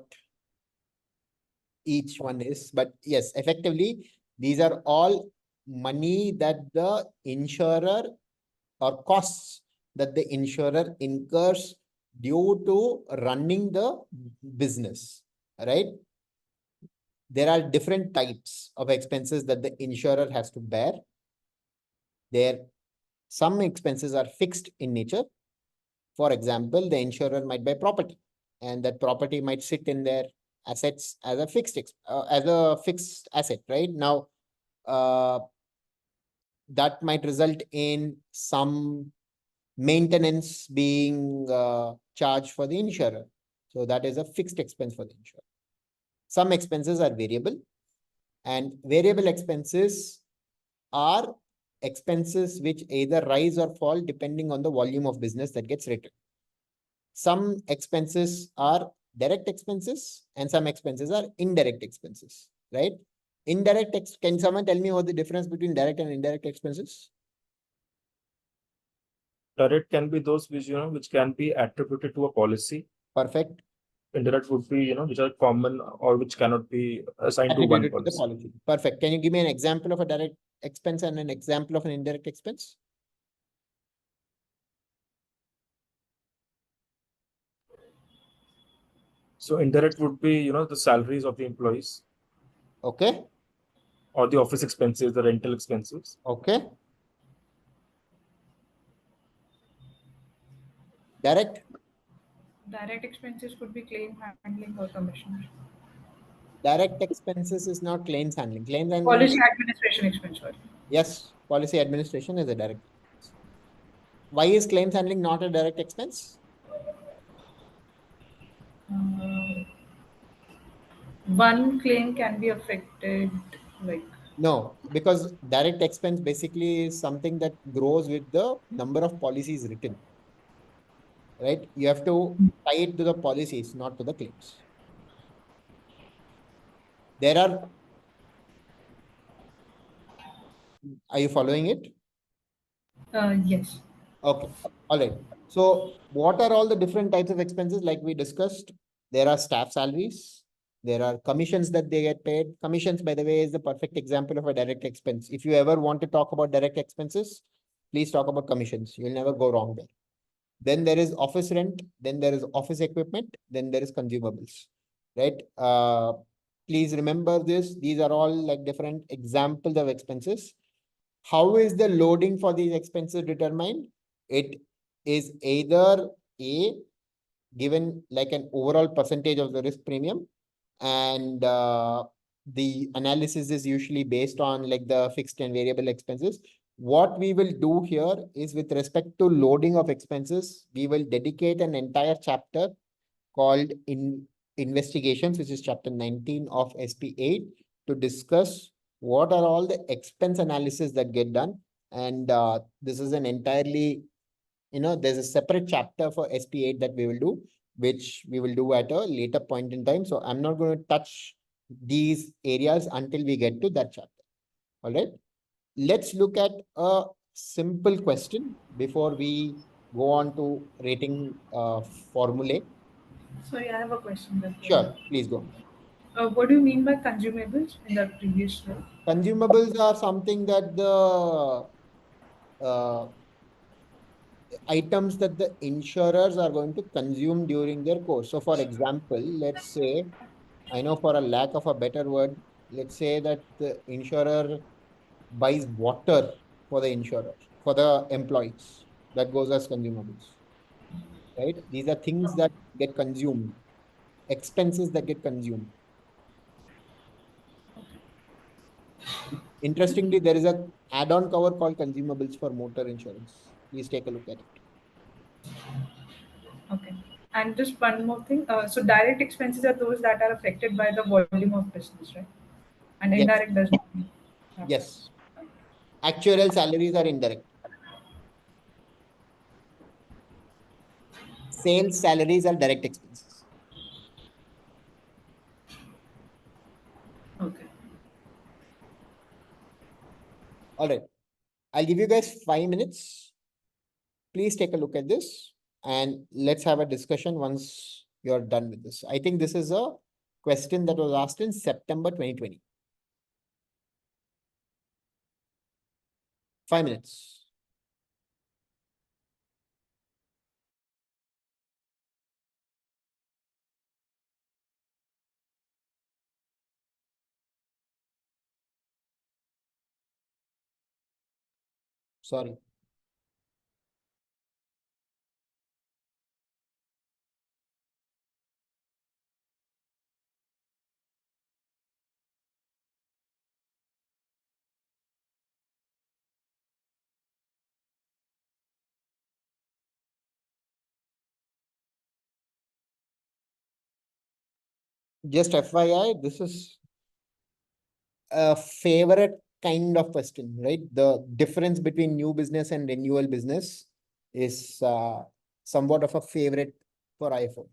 each one is. But yes, effectively, these are all money that the insurer or costs that the insurer incurs due to running the business, right? There are different types of expenses that the insurer has to bear. Some expenses are fixed in nature. For example, the insurer might buy property, and that property might sit in their assets as a fixed asset, right? Now, that might result in some maintenance being charged for the insurer. So that is a fixed expense for the insurer. Some expenses are variable, and variable expenses are expenses which either rise or fall depending on the volume of business that gets written. Some expenses are direct expenses and some expenses are indirect expenses, right? Can someone tell me what the difference between direct and indirect expenses? Direct can be those which can be attributed to a policy. Perfect. Indirect would be, which are common or which cannot be assigned to one Attributed to the policy. policy. Perfect. Can you give me an example of a direct expense and an example of an indirect expense? So indirect would be, the salaries of the employees. Okay. or the office expenses, the rental expenses. Okay. Direct. Direct expenses could be claim handling or commissions. Direct expenses is not claims handling. Claims handling Policy is, administration expense, sorry. yes, policy administration is a direct expense. Why is claims handling not a direct expense? One claim can be affected, like, No, because direct expense basically is something that grows with the number of policies written, right? You have to tie it to the policies, not to the claims. There are you following it? yes. Okay. All right. So what are all the different types of expenses like we discussed? There are staff salaries. There are commissions that they get paid. Commissions, by the way, is the perfect example of a direct expense. If you ever want to talk about direct expenses, please talk about commissions. You'll never go wrong there. Then there is office rent. Then there is office equipment. Then there is consumables, right? Please remember this. These are all like different examples of expenses. How is the loading for these expenses determined? It is either A, given like an overall percentage of the risk premium, and the analysis is usually based on like the fixed and variable expenses. What we will do here is with respect to loading of expenses, we will dedicate an entire chapter called investigations, which is chapter 19 of SP8, to discuss what are all the expense analysis that get done. And this is an entirely, there's a separate chapter for SP8 that we will do, which we will do at a later point in time. So I'm not going to touch these areas until we get to that chapter. All right. Let's look at a simple question before we go on to rating formulae. Sorry, I have a question before Sure, that. please go. What do you mean by consumables in the previous slide? Consumables are something that the uh, items that the insurers are going to consume during their course. So, for example, let's say, I know for a lack of a better word, let's say that the insurer buys water for the insurer, for the employees. That goes as consumables, right? These are things that get consumed, expenses that get consumed. Interestingly, there is a add-on cover called consumables for motor insurance. Please take a look at it. Okay. And just one more thing. So direct expenses are those that are affected by the volume of business, right? And Yes, indirect does not. Okay. yes. Actuarial salaries are indirect. Sales salaries are direct expenses. Okay. All right. I'll give you guys 5 minutes. Please take a look at this and let's have a discussion once you're done with this. I think this is a question that was asked in September 2020. 5 minutes. Sorry. Just FYI, this is a favorite kind of question, right? The difference between new business and renewal business is somewhat of a favorite for iPhone.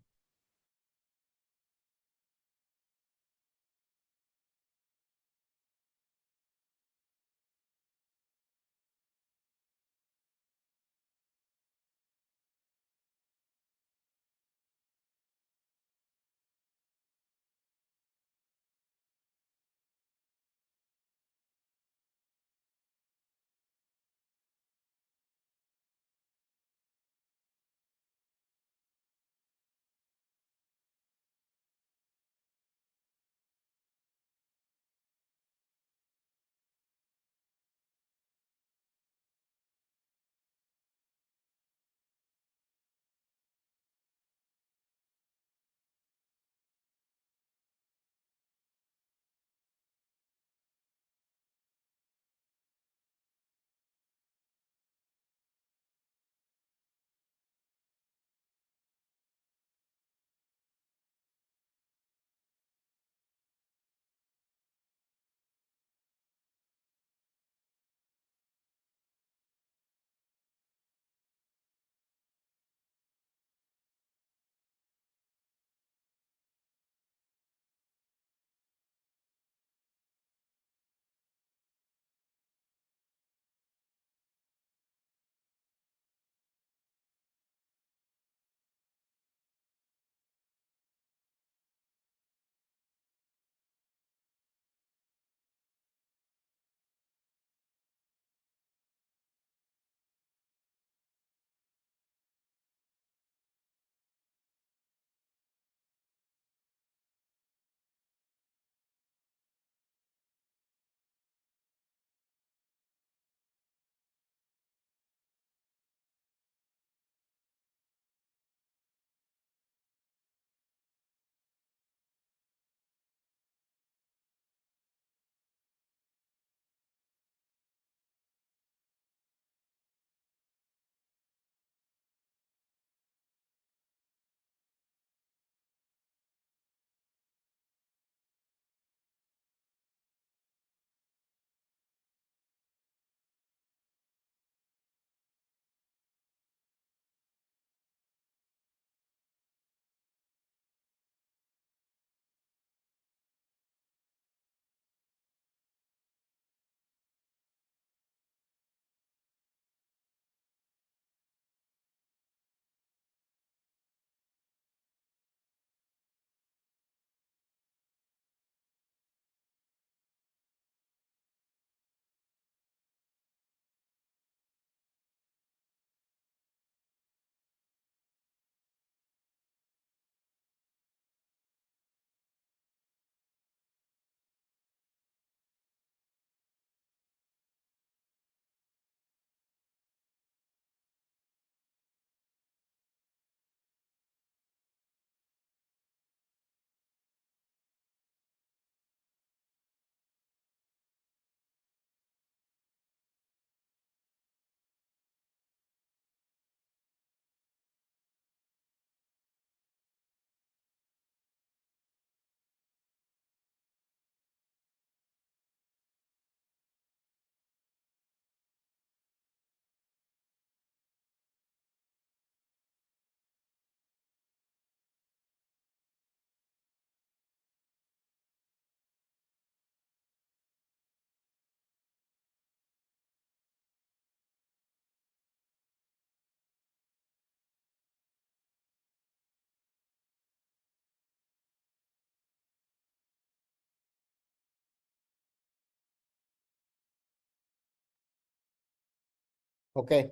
Okay.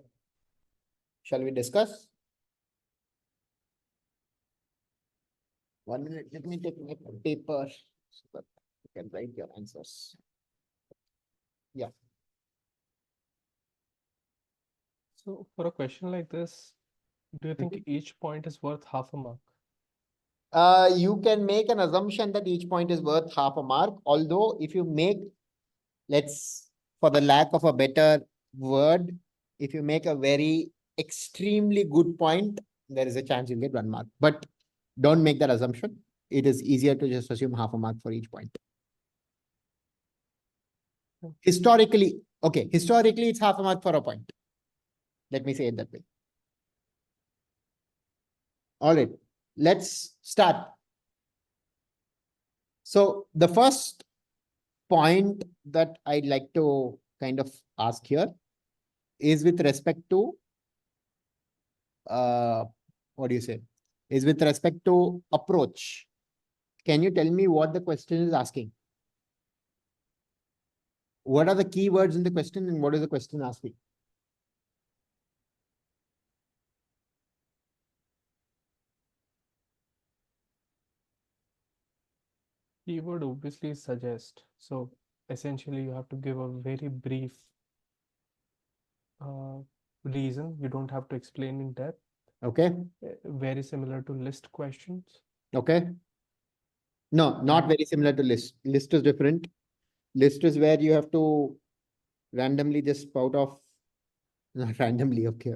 Shall we discuss? 1 minute. Let me take my paper so that you can write your answers. Yeah. So for a question like this, do you think each point is worth half a mark? You can make an assumption that each point is worth half a mark. Although if you make, for the lack of a better word, if you make a very extremely good point, there is a chance you'll get 1 mark. But don't make that assumption. It is easier to just assume half a mark for each point. Historically, it's half a mark for a point. Let me say it that way. All right, let's start. So the first point that I'd like to kind of ask here is with respect to, what do you say? Is with respect to approach. Can you tell me what the question is asking? What are the keywords in the question and what is the question asking? Keyword obviously suggest. So essentially you have to give a very brief reason. You don't have to explain in depth. Okay. Very similar to list questions. Okay. No, not very similar to list. List is different. List is where you have to randomly just spout off, not randomly, okay.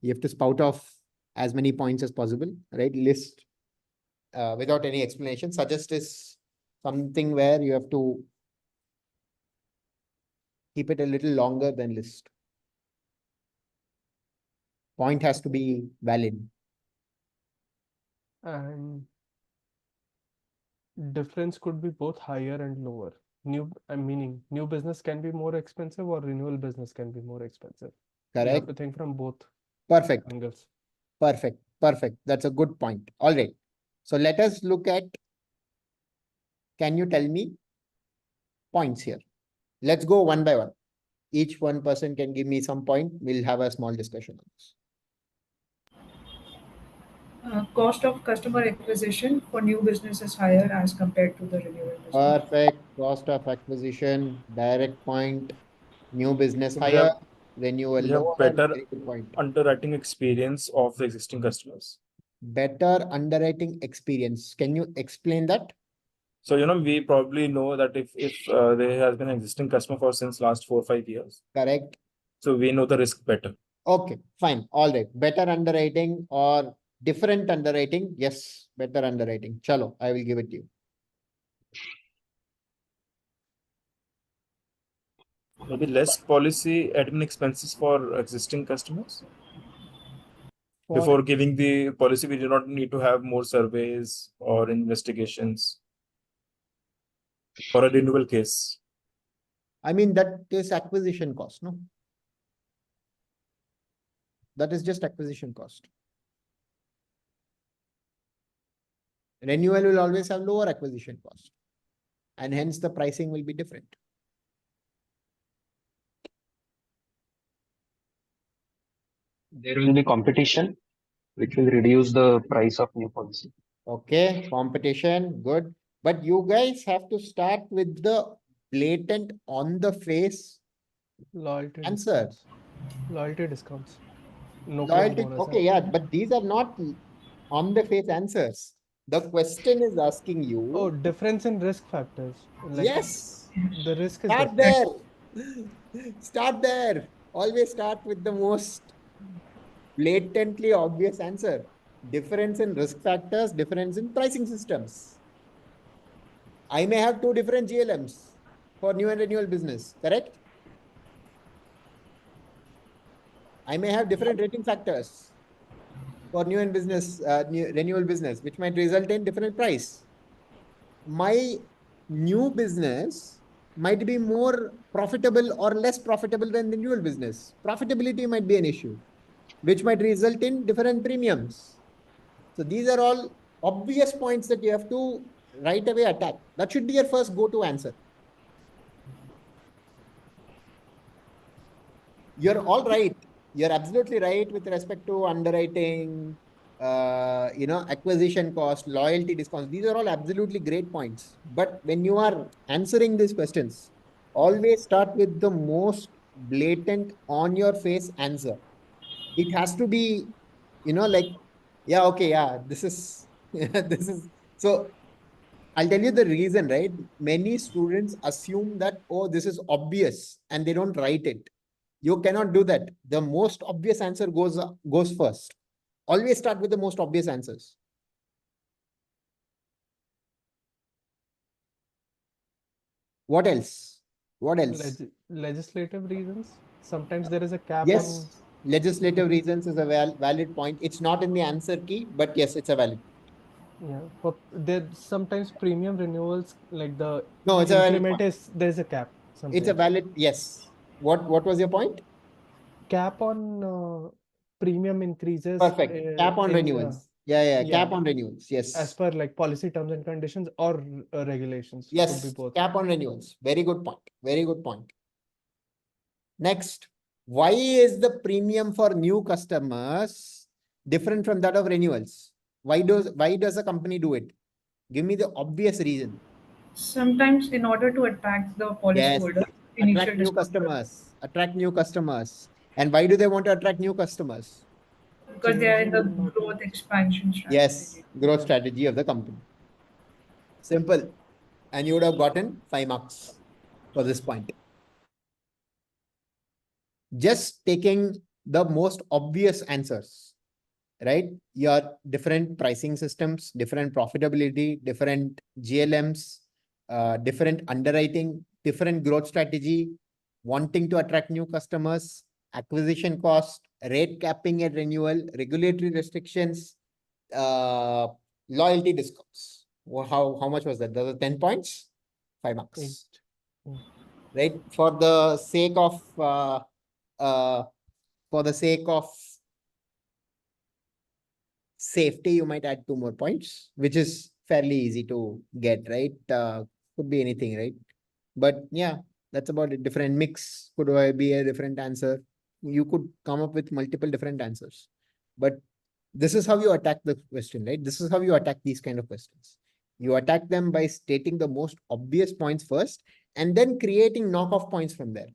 You have to spout off as many points as possible, right? List without any explanation. Suggest is something where you have to keep it a little longer than list. Point has to be valid. And difference could be both higher and lower. Meaning new business can be more expensive or renewal business can be more expensive. You have Correct. to think from both Perfect. angles. Perfect. Perfect. That's a good point. All right. So let us look at, can you tell me points here? Let's go one by one. Each one person can give me some point. We'll have a small discussion on this. Cost of customer acquisition for new business is higher as compared to the renewal business. Perfect. Cost of acquisition, direct point, new business So higher, renewal we have lower. better Very good point. underwriting experience of the existing customers. Better underwriting experience. Can you explain that? So, we probably know that if there has been an existing customer for since last 4 or 5 years. Correct. So we know the risk better. Okay, fine. All right. Better underwriting or different underwriting? Yes, better underwriting. Chalo, I will give it to you. Maybe less policy admin expenses for existing customers. Before giving the policy, we do not need to have more surveys or investigations for a renewal case. I mean, that is acquisition cost, no? That is just acquisition cost. Renewal will always have lower acquisition cost, and hence the pricing will be different. There will be competition, which will reduce the price of new policy. Okay, competition, good. But you guys have to start with the blatant on the face Loyalty answer. discounts. Loyalty discounts. No claim Loyalty, bonus. okay, yeah, but these are not on the face answers. The question is asking you. Oh, difference in risk factors. Like yes. the risk is Start different. there. Start there. Always start with the most blatantly obvious answer. Difference in risk factors, difference in pricing systems. I may have two different GLMs for new and renewal business, correct? I may have different rating factors for new and renewal business, which might result in different price. My new business might be more profitable or less profitable than the renewal business. Profitability might be an issue, which might result in different premiums. So these are all obvious points that you have to right away attack. That should be your first go-to answer. You're all right. you're absolutely right with respect to underwriting, acquisition cost, loyalty discounts. These are all absolutely great points. But when you are answering these questions, always start with the most blatant on your face answer. It has to be, like, yeah, okay, yeah, this is, this is, so I'll tell you the reason, right? Many students assume that, oh, this is obvious and they don't write it. You cannot do that. The most obvious answer goes first. Always start with the most obvious answers. What else? What else? Legislative reasons. Sometimes there is a cap on. Yes, legislative reasons is a valid point. It's not in the answer key, but yes, it's a valid. Yeah, for there sometimes premium renewals like the No, it's a valid increment point. is there's a cap It's a sometimes. valid, yes. What was your point? Cap on premium increases Perfect. Cap on in renewals. Yeah, yeah, cap on renewals. as Yes. per like policy terms and conditions or regulations, could be Yes, both. cap on renewals. Very good point. Very good point. Next, why is the premium for new customers different from that of renewals? Why does a company do it? Give me the obvious reason. Sometimes, in order to attract the Yes, policyholder, initial attract new discount customers. Attract new customers. And why do they want to attract new customers? because they are Change in the in growth expansion Yes, strategy. growth strategy of the company. Simple. And you would have gotten 5 marks for this point. Just taking the most obvious answers, right? Your different pricing systems, different profitability, different GLMs, different underwriting, different growth strategy, wanting to attract new customers, acquisition cost, rate capping at renewal, regulatory restrictions, uh, loyalty discounts. How much was that? Those are 10 points, 5 marks, 8. Mm. right? Uh, for the sake of safety, you might add 2 more points, which is fairly easy to get, right? Could be anything, right? But yeah, that's about it. Different mix could be a different answer. You could come up with multiple different answers. But this is how you attack the question, right? This is how you attack these kind of questions. You attack them by stating the most obvious points first and then creating knockoff points from there.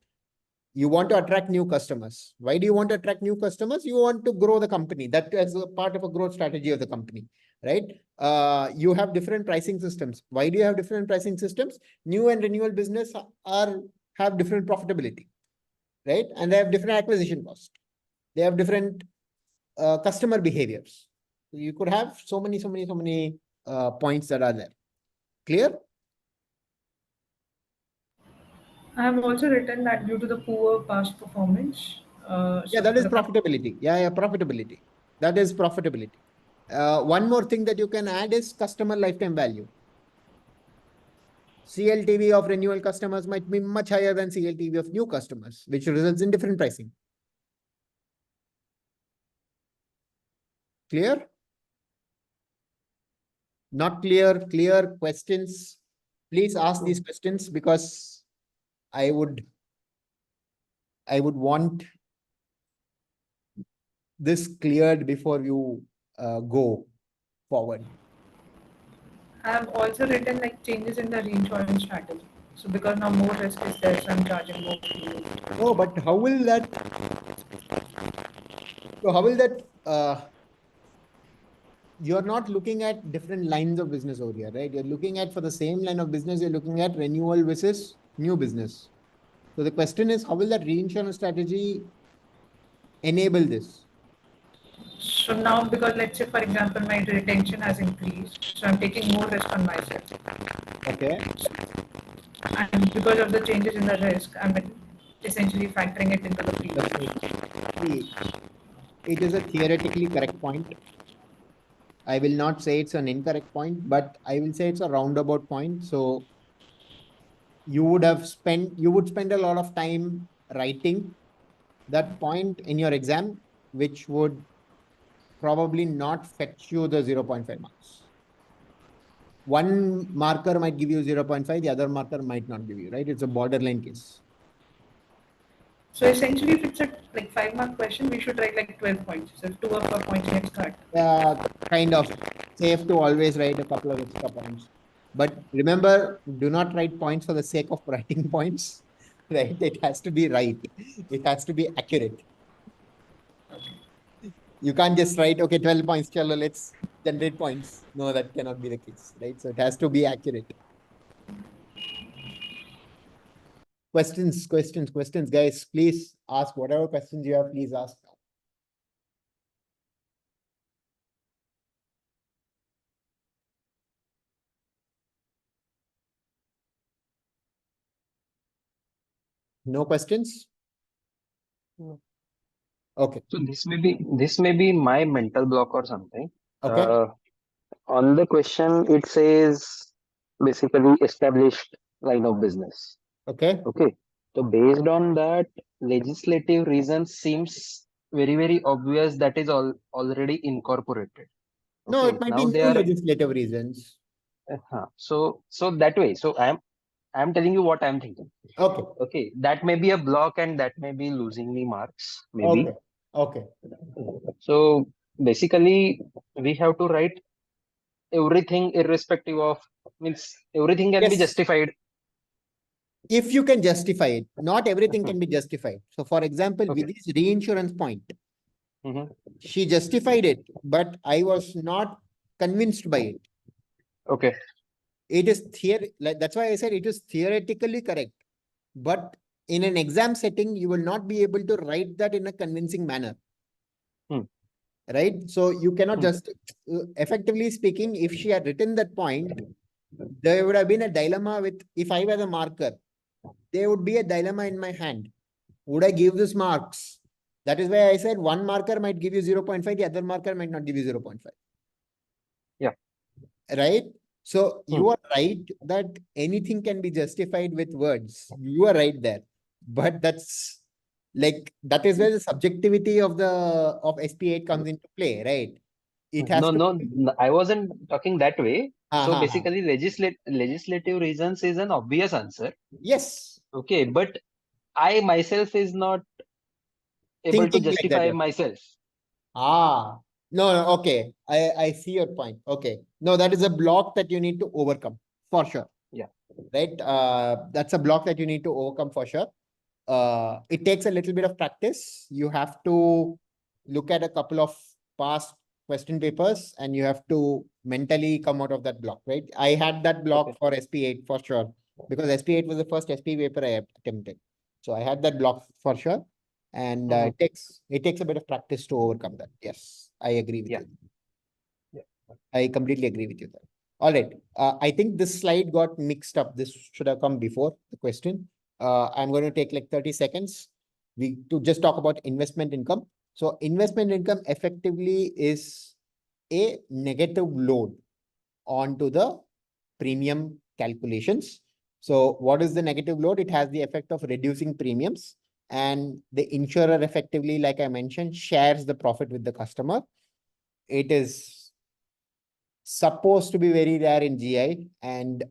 You want to attract new customers. Why do you want to attract new customers? You want to grow the company. That is a part of a growth strategy of the company, right? You have different pricing systems. Why do you have different pricing systems? New and renewal business have different profitability, right? And they have different acquisition costs. They have different customer behaviors. You could have so many points that are there. Clear? I have also written that due to the poor past performance, Yeah, so that for is the company, profitability. Yeah, profitability. That is profitability. One more thing that you can add is customer lifetime value. CLTV of renewal customers might be much higher than CLTV of new customers, which results in different pricing. Clear? Not clear? Clear questions? Please ask these questions because I would want this cleared before you go forward. I have also written like changes in the reinsurance strategy. So because now more risk is there, so I'm charging more premium. No, but how will that? So how will that? You're not looking at different lines of business over here, right? You're looking at, for the same line of business, you're looking at renewal versus new business. So the question is, how will that reinsurance strategy enable this? So now because let's say for example my retention has increased, so I'm taking more risk on myself. Okay. And because of the changes in the risk, I'm essentially factoring it into the That's premium. right. See, it is a theoretically correct point. I will not say it's an incorrect point, but I will say it's a roundabout point. So you would spend a lot of time writing that point in your exam, which would probably not fetch you the 0.5 marks. One marker might give you 0.5, the other marker might not give you, right? It's a borderline case. So essentially, if it's a like 5-mark question, we should write like 12 points. So if 2 of our points gets cut. Kind of safe to always write a couple of extra points. But remember, do not write points for the sake of writing points, right? It has to be right. It has to be accurate. You can't just write, okay, 12 points, chalo, let's generate points. No, that cannot be the case, right? So it has to be accurate. Questions, guys. Please ask whatever questions you have, please ask. No questions? No. Okay. So this may be my mental block or something. Okay. On the question, it says basically established line of business. Okay. Okay. So based on that, legislative reasons seems very obvious that is already incorporated. No, Okay. it might be Now they new are legislative reasons. so that way. So I'm telling you what I'm thinking. Okay. Okay. That may be a block and that may be losing me marks. Maybe. Okay. So basically, we have to write everything irrespective of means everything can be Yes. justified. If you can justify it, not everything can be justified. So for example, with this reinsurance point, she justified it, but I was not convinced by it. Okay. It is that's why I said it is theoretically correct. But in an exam setting, you will not be able to write that in a convincing manner. Right? So you cannot just, effectively speaking, if she had written that point, there would have been a dilemma with, if I were the marker, there would be a dilemma in my hand. Would I give this marks? That is why I said one marker might give you 0.5, the other marker might not give you 0.5. Yeah. Right? So you are right that anything can be justified with words. You are right there. But that's like, that is where the subjectivity of SP8 comes into play, right? It has no, I wasn't talking that way. So ha. basically, legislative reasons is an obvious answer. Yes. Okay, but I myself is not able to Thinking like that, justify yeah. myself. No, okay. I see your point. Okay. No, that is a block that you need to overcome for sure. Yeah. Right. That's a block that you need to overcome for sure. It takes a little bit of practice. You have to look at a couple of past question papers and you have to mentally come out of that block, right? I had that block for SP8 for sure, because SP8 was the first SP paper I attempted. So I had that block for sure. And it takes a bit of practice to overcome that. Yes, I agree with you. I completely agree with you there. All right. I think this slide got mixed up. This should have come before the question. I'm going to take like 30 seconds to just talk about investment income. So investment income effectively is a negative load onto the premium calculations. So what is the negative load? It has the effect of reducing premiums, and the insurer effectively, like I mentioned, shares the profit with the customer. It is supposed to be very rare in GI, and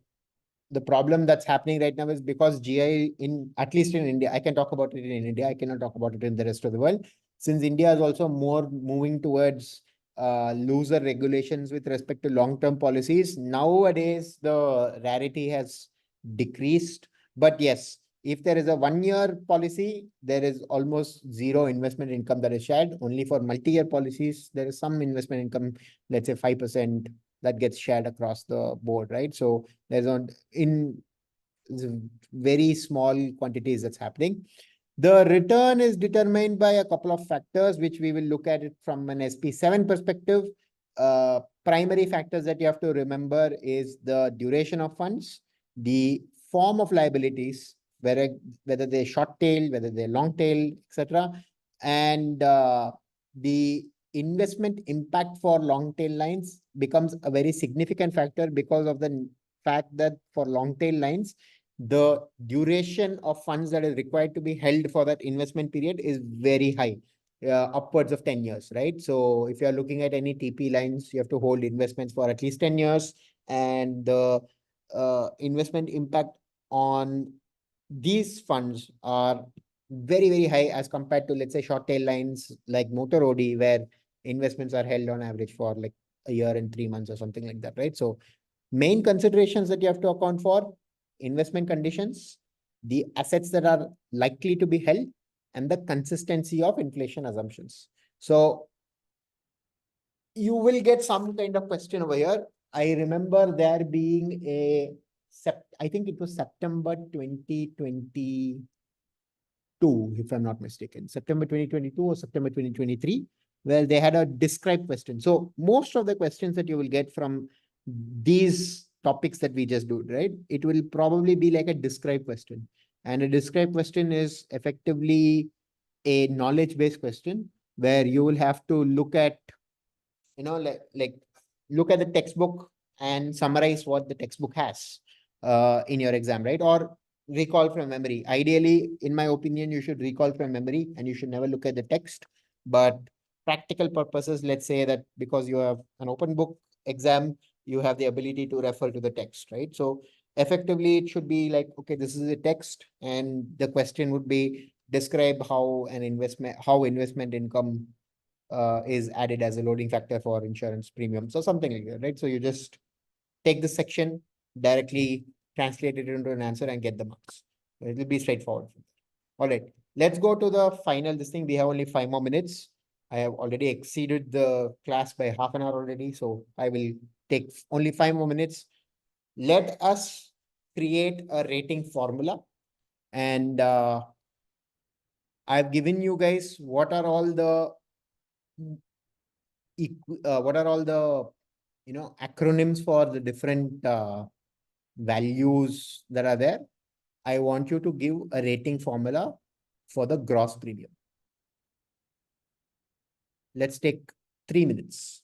the problem that's happening right now is because GI, at least in India, I can talk about it in India, I cannot talk about it in the rest of the world. Since India is also more moving towards looser regulations with respect to long-term policies, nowadays the rarity has decreased. But yes, if there is a 1-year policy, there is almost zero investment income that is shared. Only for multi-year policies, there is some investment income, let's say 5%, that gets shared across the board, right? So there's in very small quantities that's happening. The return is determined by a couple of factors, which we will look at it from an SP7 perspective. Primary factors that you have to remember is the duration of funds, the form of liabilities, whether they're short tail, whether they're long tail, etc., and the investment impact for long tail lines becomes a very significant factor because of the fact that for long tail lines, the duration of funds that is required to be held for that investment period is very high, upwards of 10 years, right? So if you're looking at any TP lines, you have to hold investments for at least 10 years, and the investment impact on these funds are very, very high as compared to, let's say, short tail lines like motor OD, where investments are held on average for like a year and 3 months or something like that, right? So main considerations that you have to account for: investment conditions, the assets that are likely to be held, and the consistency of inflation assumptions. So you will get some kind of question over here. I remember there being I think it was September 2022, if I'm not mistaken, September 2022 or September 2023, where they had a describe question. So most of the questions that you will get from these topics that we just do, right, it will probably be like a describe question. And a describe question is effectively a knowledge-based question where you will have to look at, like look at the textbook and summarize what the textbook has in your exam, right? Or recall from memory. Ideally, in my opinion, you should recall from memory and you should never look at the text. But practical purposes, let's say that because you have an open book exam, you have the ability to refer to the text, right? So effectively, it should be like, okay, this is a text, and the question would be describe how investment income is added as a loading factor for insurance premiums or something like that, right? So you just take this section, directly translate it into an answer and get the marks. It will be straightforward. All right, let's go to the final this thing. We have only 5 more minutes. I have already exceeded the class by half an hour already, so I will take only 5 more minutes. Let us create a rating formula, and I've given you guys what are all the acronyms for the different values that are there. I want you to give a rating formula for the gross premium. Let's take 3 minutes.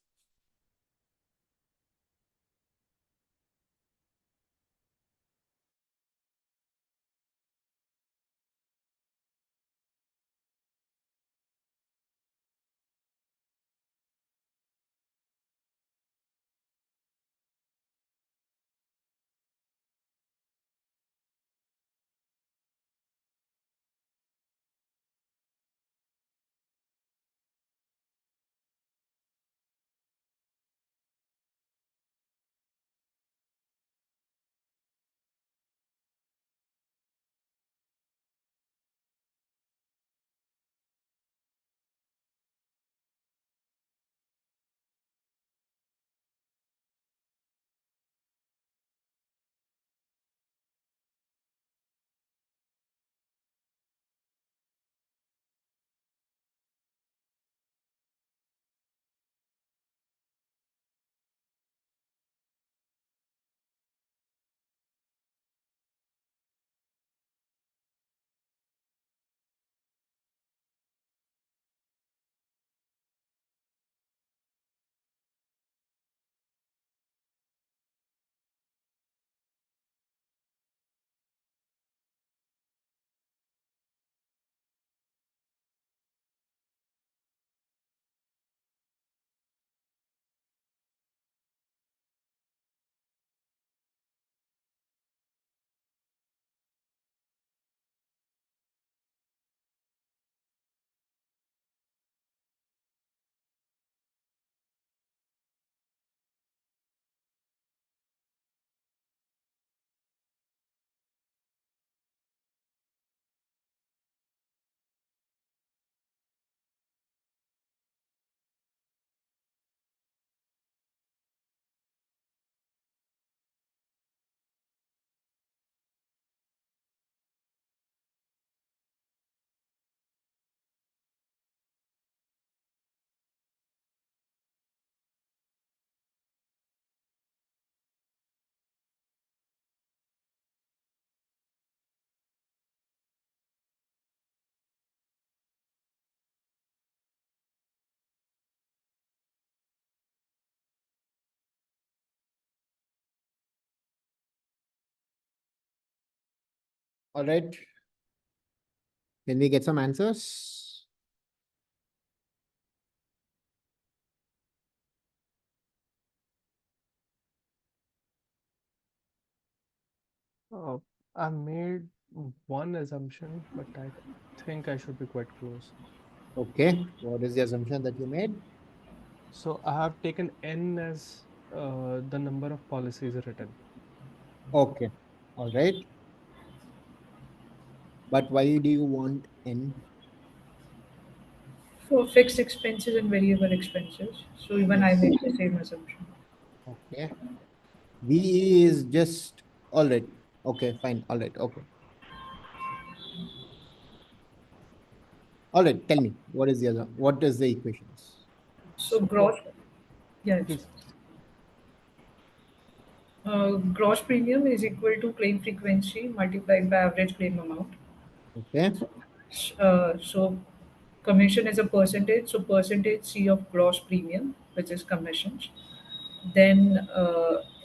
All right. Can we get some answers? I made one assumption, but I think I should be quite close. Okay. What is the assumption that you made? So I have taken N as the number of policies written. Okay. All right. But why do you want N? For fixed expenses and variable expenses. So even I Yes. make the same assumption. Okay. VE is just all right. Okay, fine. All right. Okay. All right. Tell me what is the equations? So So for gross, yes. please, Gross premium is equal to claim frequency multiplied by average claim amount. Okay. So commission is a percentage. So percentage C of gross premium, which is commissions. Then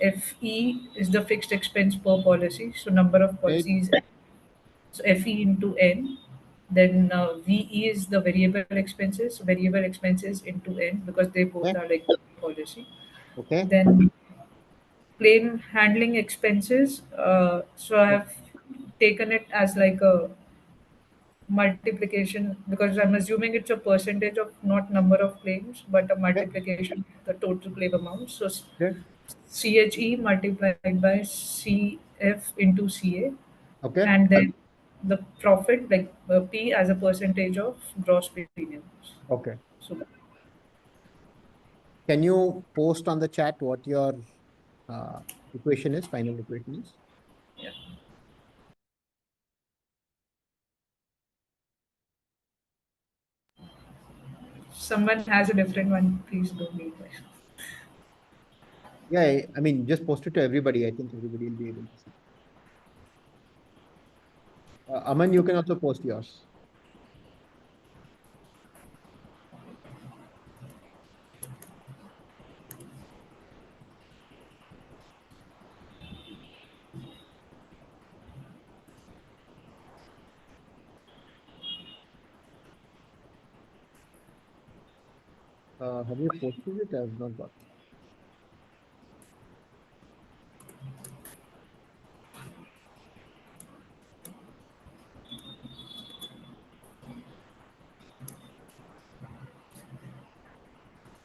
FE is the fixed expense per policy. So number of Right. policies. So FE into N. Then VE is the variable expenses. So variable expenses into N because they both Okay. are like policy. Okay. Then claim handling expenses. So I have taken it as like a multiplication because I'm assuming it's a percentage of not number of claims, but a Okay. multiplication of the total claim amount. So Okay. CHE multiplied by CF into CA, Okay. and then the profit like P as a percentage of gross premiums. Okay. So Can you post on the chat what your uh, equation is, final equation is? yeah, someone has a different one. Please don't need that. Yeah, I mean, just post it to everybody. I think everybody will be able to see. Aman, you can also post yours. Have you posted it? I have not got.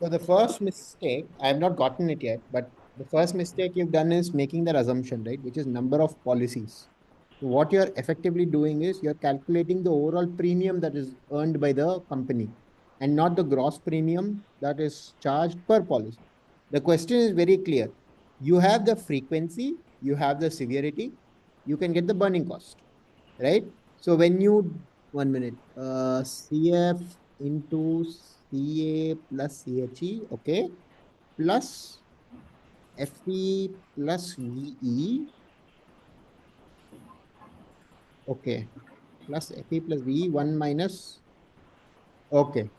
So the first mistake, I have not gotten it yet, but the first mistake you've done is making that assumption, right? Which is number of policies. So what you're effectively doing is you're calculating the overall premium that is earned by the company and not the gross premium that is charged per policy. The question is very clear. You have the frequency, you have the severity, you can get the burning cost, right? So when you, 1 minute, CF into CA plus CHE, okay, plus FE plus VE, okay, plus FE plus VE, 1 minus, okay.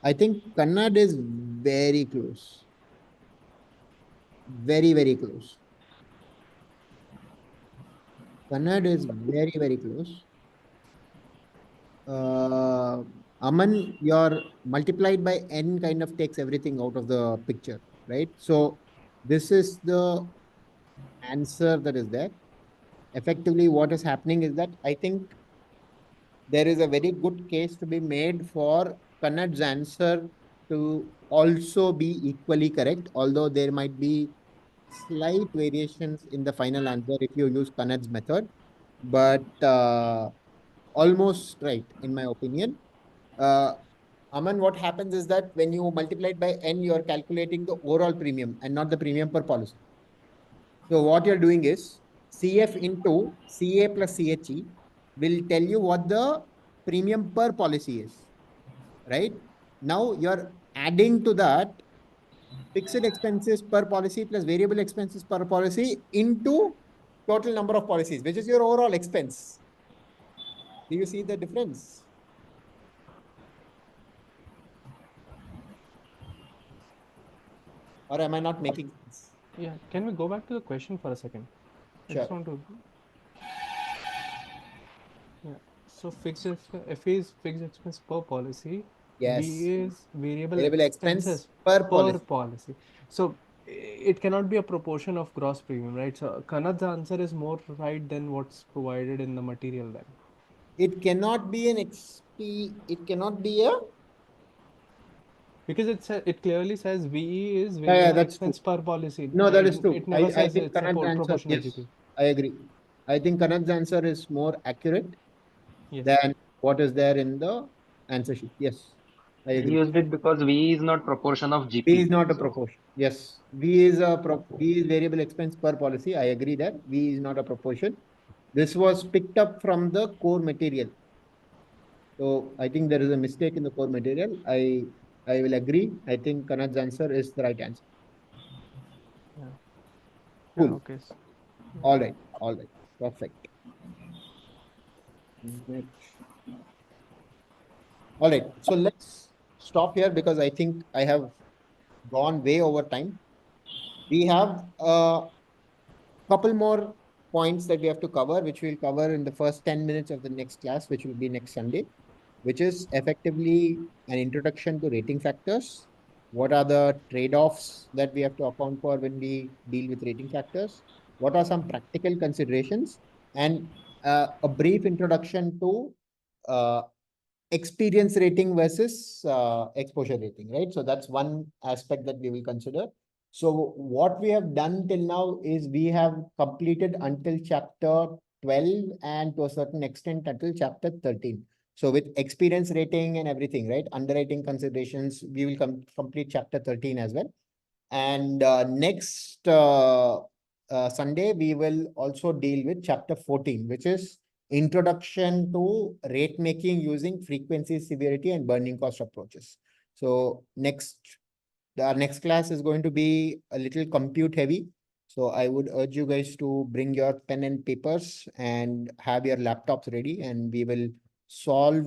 I think Kannad is very close, very, very close. Kannad is very, very close. uh, Aman, your multiplied by n kind of takes everything out of the picture, right? So this is the answer that is there. Effectively, what is happening is that I think there is a very good case to be made for Kannad's answer to also be equally correct, although there might be slight variations in the final answer if you use Kannad's method, but almost right, in my opinion. Uh, Aman, what happens is that when you multiply it by n, you are calculating the overall premium and not the premium per policy. So what you're doing is CF into CA plus CHE will tell you what the premium per policy is, right? Now you're adding to that fixed expenses per policy plus variable expenses per policy into total number of policies, which is your overall expense. Do you see the difference? Or am I not making sense? yeah, can we go back to the question for a second? I just Sure. want to, yeah. So FA is fixed expense per policy, Yes. V is variable Variable expense expenses per per policy. policy. So it cannot be a proportion of gross premium, right? So Kanad's answer is more right than what's provided in the material then. It cannot be an it cannot be a, Because it clearly says VE is yeah, variable that's true. expense per policy. No, that is true. It never I says think it's a Kanad's answer, proportional yes, GP. I agree. I think Kanad's answer is more accurate Yes. than what is there in the answer sheet. Yes, I We agree. used it because V is not proportion of V GP. is not a So proportion. Yes, V is variable expense per policy. I agree that V is not a proportion. This was picked up from the core material. So I think there is a mistake in the core material. I will agree. I think Kanad's answer is the right answer. Yeah. Yeah. Cool. Okay. Yeah. All right. All right. Perfect. All right. So let's stop here because I think I have gone way over time. We have a couple more points that we have to cover, which we'll cover in the first 10 minutes of the next class, which will be next Sunday, which is effectively an introduction to rating factors. What are the trade-offs that we have to account for when we deal with rating factors? What are some practical considerations? And a brief introduction to uh, experience rating versus exposure rating, right? So that's one aspect that we will consider. So what we have done till now is we have completed until chapter 12 and to a certain extent until chapter 13. So with experience rating and everything, right? Underwriting considerations, we will complete chapter 13 as well. And next Sunday, we will also deal with chapter 14, which is introduction to rate making using frequency, severity, and burning cost approaches. So our next class is going to be a little compute heavy. So I would urge you guys to bring your pen and papers and have your laptops ready, and we will solve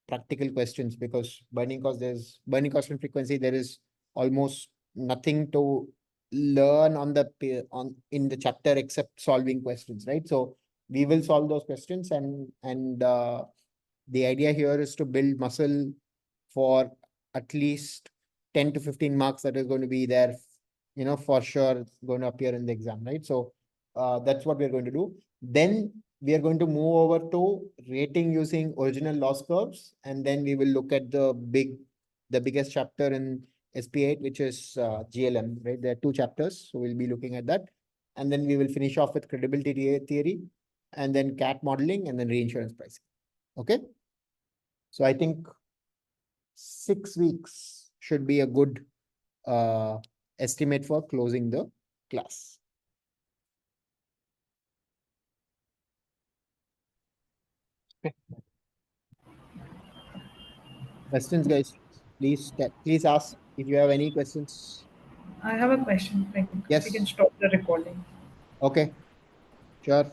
practical questions because there's burning cost and frequency. There is almost nothing to learn on in the chapter except solving questions, right? So we will solve those questions, and the idea here is to build muscle for at least 10 to 15 marks that is going to be there, for sure going to appear in the exam, right? So that's what we're going to do. Then we are going to move over to rating using original loss curves, and then we will look at the biggest chapter in SP8, which is GLM, right? There are two chapters, so we'll be looking at that, and then we will finish off with credibility theory, and then CAT modeling, and then reinsurance pricing. Okay, so I think 6 weeks should be a good estimate for closing the class. Questions, guys? Please ask if you have any questions. I have a question. Like, if you can Yes. stop the recording. Okay. Sure.